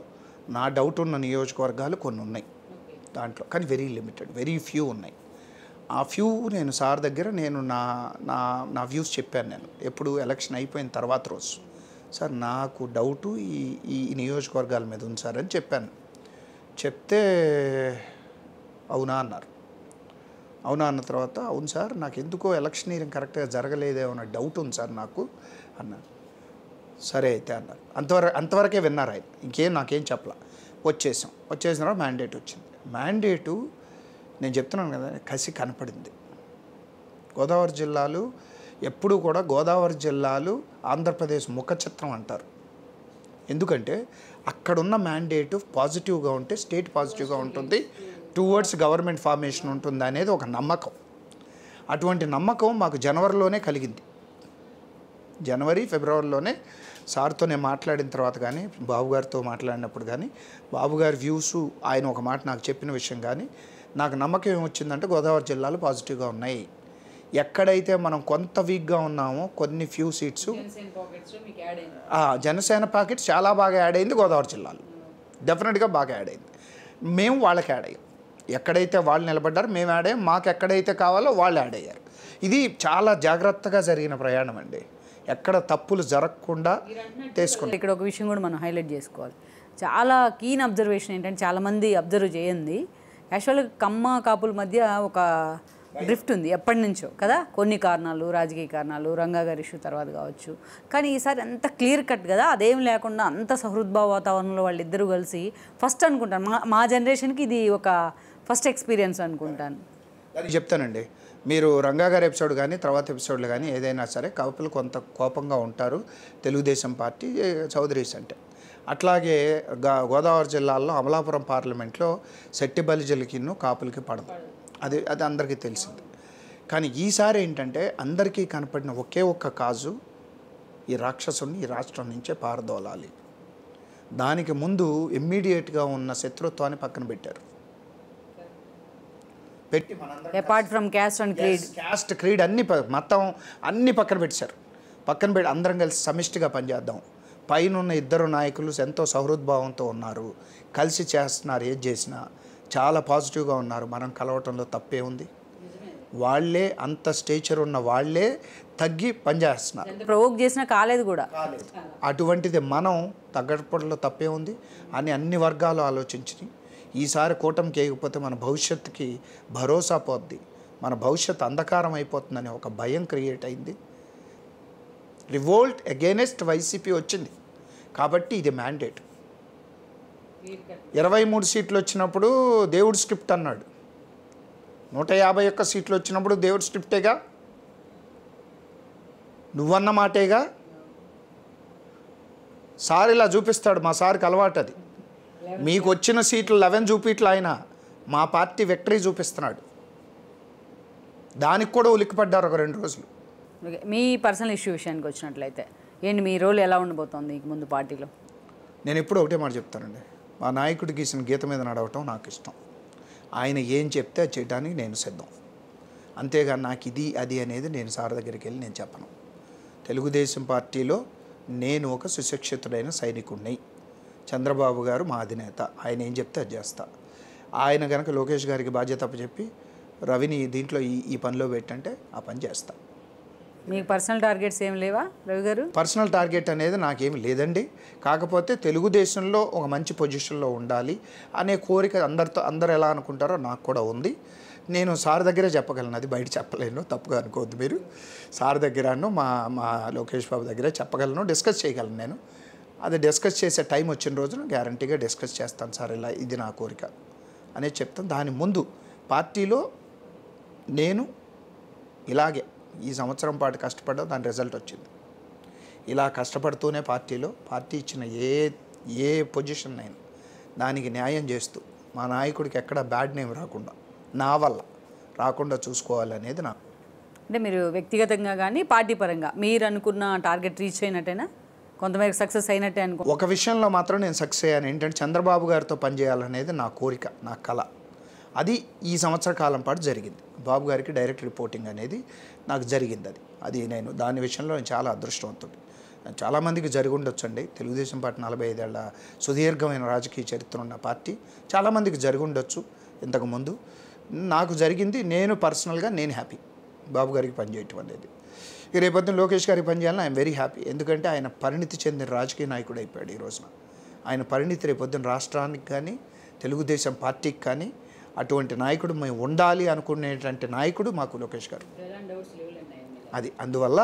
నా డౌట్ ఉన్న నియోజకవర్గాలు కొన్ని ఉన్నాయి దాంట్లో, కానీ వెరీ లిమిటెడ్, వెరీ ఫ్యూ ఉన్నాయి. ఆ ఫ్యూ నేను సార్ దగ్గర నా వ్యూస్ చెప్పాను. నేను ఎప్పుడు ఎలక్షన్ అయిపోయిన తర్వాత రోజు, సార్ నాకు డౌటు ఈ నియోజకవర్గాల మీద ఉంది సార్ అని చెప్పాను. చెప్తే అవునా అన్నారు. అవునా అన్న తర్వాత అవును సార్ నాకు ఎందుకో ఎలక్షనీరింగ్ కరెక్ట్గా జరగలేదేమో అన్న డౌట్ ఉంది సార్ నాకు అన్నారు. సరే అయితే అన్నారు. అంతవరకే విన్నారు ఆయన, ఇంకేం నాకేం చెప్పలా. వచ్చేసిన తర్వాత మ్యాండేట్ వచ్చింది. మ్యాండేటు నేను చెప్తున్నాను కదా, కసి కనపడింది. గోదావరి జిల్లాలు ఎప్పుడూ కూడా గోదావరి జిల్లాలు ఆంధ్రప్రదేశ్ ముఖ చిత్రం అంటారు. ఎందుకంటే అక్కడున్న మ్యాండేటు పాజిటివ్గా ఉంటే స్టేట్ పాజిటివ్గా ఉంటుంది, టువర్డ్స్ గవర్నమెంట్ ఫార్మేషన్ ఉంటుంది అనేది ఒక నమ్మకం. అటువంటి నమ్మకం మాకు జనవరిలోనే కలిగింది. జనవరి ఫిబ్రవరిలోనే సార్తో నేను మాట్లాడిన తర్వాత కానీ, బాబుగారితో మాట్లాడినప్పుడు కానీ, బాబుగారి వ్యూసు ఆయన ఒక మాట నాకు చెప్పిన విషయం కానీ నాకు నమ్మకం ఏమొచ్చిందంటే గోదావరి జిల్లాలు పాజిటివ్గా ఉన్నాయి. ఎక్కడైతే మనం కొంత వీక్గా ఉన్నామో కొన్ని ఫ్యూ సీట్స్ జనసేన ప్యాకెట్స్ చాలా బాగా యాడ్ అయింది గోదావరి జిల్లాలో, డెఫినెట్గా బాగా యాడ్ అయింది. మేము వాళ్ళకి యాడ్ అయ్యాం. ఎక్కడైతే వాళ్ళు నిలబడ్డారో మేము యాడ్ అయ్యాం, మాకు ఎక్కడైతే కావాలో వాళ్ళు యాడ్ అయ్యారు. ఇది చాలా జాగ్రత్తగా జరిగిన ప్రయాణం అండి, ఎక్కడ తప్పులు జరగకుండా తీసుకున్నాం. ఇక్కడ ఒక విషయం కూడా మనం హైలైట్ చేసుకోవాలి. చాలా కీన్ అబ్జర్వేషన్ ఏంటంటే చాలామంది అబ్జర్వ్ చేయండి, యాక్చువల్గా కమ్మ కాపుల మధ్య ఒక డ్రిఫ్ట్ ఉంది ఎప్పటి నుంచో కదా, కొన్ని కారణాలు, రాజకీయ కారణాలు, రంగా గారి ఇష్యూ తర్వాత కావచ్చు. కానీ ఈసారి అంత క్లియర్ కట్ కదా, అదేం లేకుండా అంత సహృద్భావ వాతావరణంలో వాళ్ళిద్దరూ కలిసి ఫస్ట్ అనుకుంటాను, మా జనరేషన్కి ఇది ఒక ఫస్ట్ ఎక్స్పీరియన్స్ అనుకుంటాను. అది చెప్తానండి, మీరు రంగా గారి ఎపిసోడ్ కానీ తర్వాత ఎపిసోడ్లు కానీ ఏదైనా సరే కాపులు కొంత కోపంగా ఉంటారు తెలుగుదేశం పార్టీ చౌదరీస్ అంటే. అట్లాగే గోదావరి జిల్లాలో అమలాపురం పార్లమెంట్లో శెట్టి బలిజలకిను కాపులకి పడదు, అది అందరికీ తెలిసింది. కానీ ఈసారి ఏంటంటే అందరికీ కనపడిన ఒకే ఒక్క కాజు, ఈ రాక్షసుని ఈ రాష్ట్రం నుంచే పారదోలాలి. దానికి ముందు ఇమ్మీడియట్గా ఉన్న శత్రుత్వాన్ని పక్కన పెట్టారు. పెట్టి apart from caste and creed, caste creed అన్ని మొత్తం అన్ని పక్కన పెట్టారు. పక్కన పెట్టి అందరం కలిసి సమిష్టిగా పనిచేద్దాం. పైన ఉన్న ఇద్దరు నాయకులు ఎంతో సహృద్భావంతో ఉన్నారు, కలిసి చేస్తున్నారు, ఏది చేసినా చాలా పాజిటివ్గా ఉన్నారు. మనం కలవటంలో తప్పే ఉంది? వాళ్ళే అంత స్టేచర్ ఉన్న వాళ్ళే తగ్గి పనిచేస్తున్నారు, ప్రవోక్ చేసినా కాలేదు కూడా. అటువంటిది మనం తగ్గడంలో తప్పే ఉంది అని అన్ని వర్గాలు ఆలోచించి ఈసారి కూటమికి వేయకపోతే మన భవిష్యత్తుకి భరోసా పోద్ది, మన భవిష్యత్తు అంధకారం అయిపోతుందని ఒక భయం క్రియేట్ అయింది. రివోల్ట్ అగేనెస్ట్ వైసీపీ వచ్చింది కాబట్టి ఇది మ్యాండేట్. 23 సీట్లు వచ్చినప్పుడు దేవుడు స్క్రిప్ట్ అన్నాడు, 151 సీట్లు వచ్చినప్పుడు దేవుడు స్క్రిప్టేగా, నువ్వన్న మాటేగా. సార్ ఇలా చూపిస్తాడు, మా సార్కి అలవాటు అది. మీకు వచ్చిన సీట్లు 11 చూపిట్లు ఆయన మా పార్టీ విక్టరీ చూపిస్తున్నాడు, దానికి కూడా ఉలిక్కిపడ్డారు ఒక 2 రోజులు. మీ పర్సనల్ ఇష్యూ విషయానికి వచ్చినట్లయితే ఏంటి మీ రోల్ ఎలా ఉండబోతోంది ఇక ముందు పార్టీలో? నేను ఎప్పుడు ఒకటే మాట చెప్తానండి, మా నాయకుడు గీసిన గీత మీద నడవటం నాకు ఇష్టం. ఆయన ఏం చెప్తే అది చేయడానికి నేను సిద్ధం. అంతేగాని నాకు ఇది అది అనేది నేను సార్ దగ్గరికి వెళ్ళి నేను చెప్పను. తెలుగుదేశం పార్టీలో నేను ఒక సుశిక్షితుడైన సైనికుడిని, చంద్రబాబు గారు మా అధినేత, ఆయన ఏం చెప్తే అది చేస్తా. ఆయన కనుక లోకేష్ గారికి బాధ్యత అప్పచెప్పి రవిని దీంట్లో ఈ పనిలో పెట్టంటే ఆ పని చేస్తా. మీకు పర్సనల్ టార్గెట్స్ ఏం లేవా రవి గారు? పర్సనల్ టార్గెట్ అనేది నాకేమి లేదండి, కాకపోతే తెలుగుదేశంలో ఒక మంచి పొజిషన్లో ఉండాలి అనే కోరిక అందరూ ఎలా అనుకుంటారో నాకు కూడా ఉంది. నేను సార్ దగ్గరే చెప్పగలను, అది బయట చెప్పలేను, తప్పుగా అనుకోవద్దు మీరు. సార్ దగ్గరను మా లోకేష్ బాబు దగ్గరే చెప్పగలను, డిస్కస్ చేయగలను. నేను అది డిస్కస్ చేసే టైం వచ్చిన రోజున గ్యారంటీగా డిస్కస్ చేస్తాను సార్, ఇలా ఇది నా కోరిక అనేది చెప్తాను. దాని ముందు పార్టీలో నేను ఇలాగే ఈ సంవత్సరం పాటు కష్టపడ్డా, దాని రిజల్ట్ వచ్చింది. ఇలా కష్టపడుతూనే పార్టీ ఇచ్చిన ఏ పొజిషన్ అయినా దానికి న్యాయం చేస్తూ మా నాయకుడికి ఎక్కడ బ్యాడ్ నేమ్ రాకుండా, నా వల్ల రాకుండా చూసుకోవాలనేది నాకు. అంటే మీరు వ్యక్తిగతంగా కానీ పార్టీ పరంగా మీరు అనుకున్న టార్గెట్ రీచ్ అయినట్టేనా, కొంతమేరకు సక్సెస్ అయినట్టే అనుకో? ఒక విషయంలో మాత్రం నేను సక్సెస్ అయ్యాను, ఏంటంటే చంద్రబాబు గారితో పనిచేయాలనేది నా కోరిక, నా కళ. అది ఈ సంవత్సర కాలం పాటు జరిగింది. బాబు గారికి డైరెక్ట్ రిపోర్టింగ్ అనేది నాకు జరిగింది. అది నేను దాని విషయంలో నేను చాలా అదృష్టవంతుడు. చాలామందికి జరిగి ఉండొచ్చండి, తెలుగుదేశం పార్టీ 45 ఏళ్ల సుదీర్ఘమైన రాజకీయ చరిత్ర ఉన్న పార్టీ, చాలామందికి జరిగి ఉండొచ్చు ఇంతకుముందు. నాకు జరిగింది, నేను పర్సనల్గా నేను హ్యాపీ బాబు గారికి పనిచేయటం అనేది. రేపొద్దున లోకేష్ గారికి పనిచేయాలని ఐఎమ్ వెరీ హ్యాపీ, ఎందుకంటే ఆయన పరిణితి చెందిన రాజకీయ నాయకుడు అయిపోయాడు ఈ రోజున. ఆయన పరిణితి రేపొద్దున రాష్ట్రానికి కానీ తెలుగుదేశం పార్టీకి కానీ అటువంటి నాయకుడు మేము ఉండాలి అనుకునేటువంటి నాయకుడు మాకు లోకేష్ గారు. అది అందువల్ల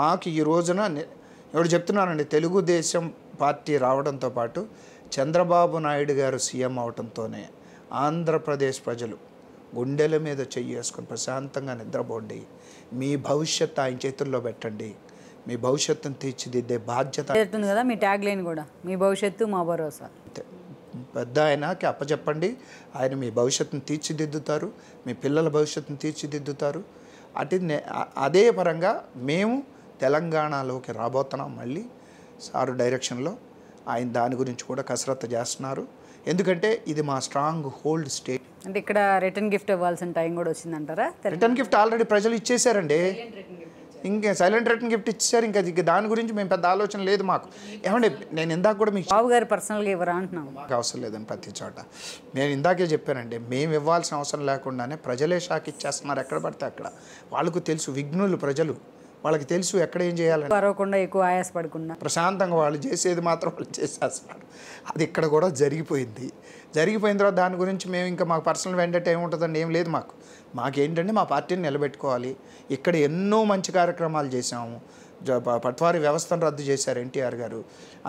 మాకు ఈ రోజున ఎవరు చెప్తున్నానండి, తెలుగుదేశం పార్టీ రావడంతో పాటు చంద్రబాబు నాయుడు గారు సీఎం అవడంతోనే ఆంధ్రప్రదేశ్ ప్రజలు గుండెల మీద చెయ్యేసుకొని ప్రశాంతంగా నిద్రపోండి, మీ భవిష్యత్తు ఆయన చేతుల్లో పెట్టండి, మీ భవిష్యత్తును తీర్చిదిద్దే బాధ్యత చెప్తుంది కదా మీ ట్యాగ్ లైన్ కూడా, మీ భవిష్యత్తు మా భరోసా. పెద్ద ఆయనకి అప్పచెప్పండి, ఆయన మీ భవిష్యత్తును తీర్చిదిద్దుతారు, మీ పిల్లల భవిష్యత్తును తీర్చిదిద్దుతారు. అదే పరంగా మేము తెలంగాణలోకి రాబోతున్నాం మళ్ళీ సారు డైరెక్షన్లో. ఆయన దాని గురించి కూడా కసరత్తు చేస్తున్నారు. ఎందుకంటే ఇది మా స్ట్రాంగ్ హోల్డ్ స్టేట్. అంటే ఇక్కడ రిటర్న్ గిఫ్ట్ ఇవ్వాల్సిన టైం కూడా వచ్చిందంటారా? రిటర్న్ గిఫ్ట్ ఆల్రెడీ ప్రజలు ఇచ్చేసారండి, ఇంకా సైలెంట్ రిటర్న్ గిఫ్ట్ ఇచ్చారు. ఇంకా దాని గురించి మేము పెద్ద ఆలోచన లేదు మాకు. ఏమండి నేను ఇందాక కూడా మీకు బాబు గారు పర్సనల్గా ఇవ్వరా అంటున్నాం. మాకు అవసరం లేదని ప్రతి చోట నేను ఇందాకే చెప్పానండి, మేము ఇవ్వాల్సిన అవసరం లేకుండానే ప్రజలే షాక్ ఇచ్చేస్తున్నారు ఎక్కడ పడితే అక్కడ. వాళ్ళకు తెలుసు, విఘ్నులు ప్రజలు, వాళ్ళకి తెలుసు ఎక్కడ ఏం చేయాలని. పరవకుండా ఎక్కువ ఆయాసపడకుండా ప్రశాంతంగా వాళ్ళు చేసేది మాత్రం వాళ్ళు చేసేస్తున్నారు. అది ఇక్కడ కూడా జరిగిపోయింది. జరిగిపోయిన తర్వాత దాని గురించి మేము ఇంకా మాకు పర్సనల్ వెండట ఏముంటుందండి, ఏం లేదు మాకేంటంటే మా పార్టీని నిలబెట్టుకోవాలి. ఇక్కడ ఎన్నో మంచి కార్యక్రమాలు చేసాము. పట్వారీ వ్యవస్థను రద్దు చేశారు ఎన్టీఆర్ గారు.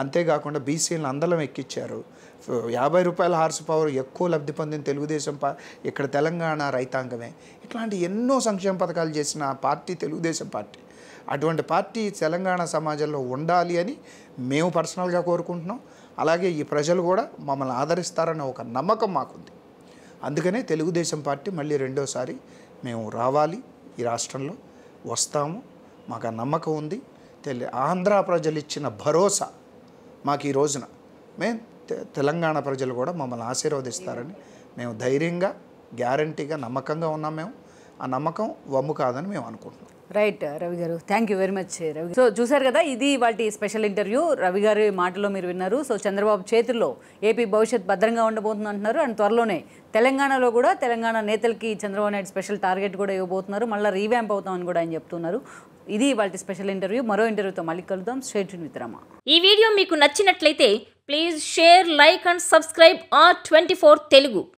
అంతేకాకుండా బీసీలను అందలం ఎక్కించారు. 50 రూపాయల హార్స్ పవర్ ఎక్కువ లబ్ధి పొందిన తెలుగుదేశం ఇక్కడ తెలంగాణ రైతాంగమే. ఇట్లాంటి ఎన్నో సంక్షేమ పథకాలు చేసిన పార్టీ తెలుగుదేశం పార్టీ. అటువంటి పార్టీ తెలంగాణ సమాజంలో ఉండాలి అని మేము పర్సనల్గా కోరుకుంటున్నాం. అలాగే ఈ ప్రజలు కూడా మమ్మల్ని ఆదరిస్తారన్న ఒక నమ్మకం మాకుంది. అందుకనే తెలుగుదేశం పార్టీ మళ్ళీ రెండోసారి మేము రావాలి, ఈ రాష్ట్రంలో వస్తాము, మాకు ఆ నమ్మకం ఉంది. ఆంధ్ర ప్రజలు ఇచ్చిన భరోసా మాకు ఈ రోజున మేము తెలంగాణ ప్రజలు కూడా మమ్మల్ని ఆశీర్వదిస్తారని మేము ధైర్యంగా, గ్యారంటీగా, నమ్మకంగా ఉన్నాం. మేము ఆ నమ్మకం వమ్ము కాదని మేము అనుకుంటున్నాం. రైట్ రవి గారు, thank you very much Ravi. So చూసారు కదా, ఇది వాటి స్పెషల్ ఇంటర్వ్యూ. రవి గారి మాటలో మీరు విన్నారు. సో చంద్రబాబు చేతుల్లో ఏపీ భవిష్యత్ భద్రంగా ఉండబోతుంది అంటున్నారు. అండ్ త్వరలోనే తెలంగాణలో కూడా తెలంగాణ నేతలకి చంద్రబాబు నాయుడు స్పెషల్ టార్గెట్ కూడా ఇవ్వబోతున్నారు. మళ్ళీ రీవ్యాంప్ అవుతామని కూడా ఆయన చెప్తున్నారు. ఇది వాటి స్పెషల్ ఇంటర్వ్యూ. మరో ఇంటర్వ్యూతో మళ్ళీ కలుద్దాం. Straight with Rama. ఈ వీడియో మీకు నచ్చినట్లయితే please share, like and subscribe R24 Telugu.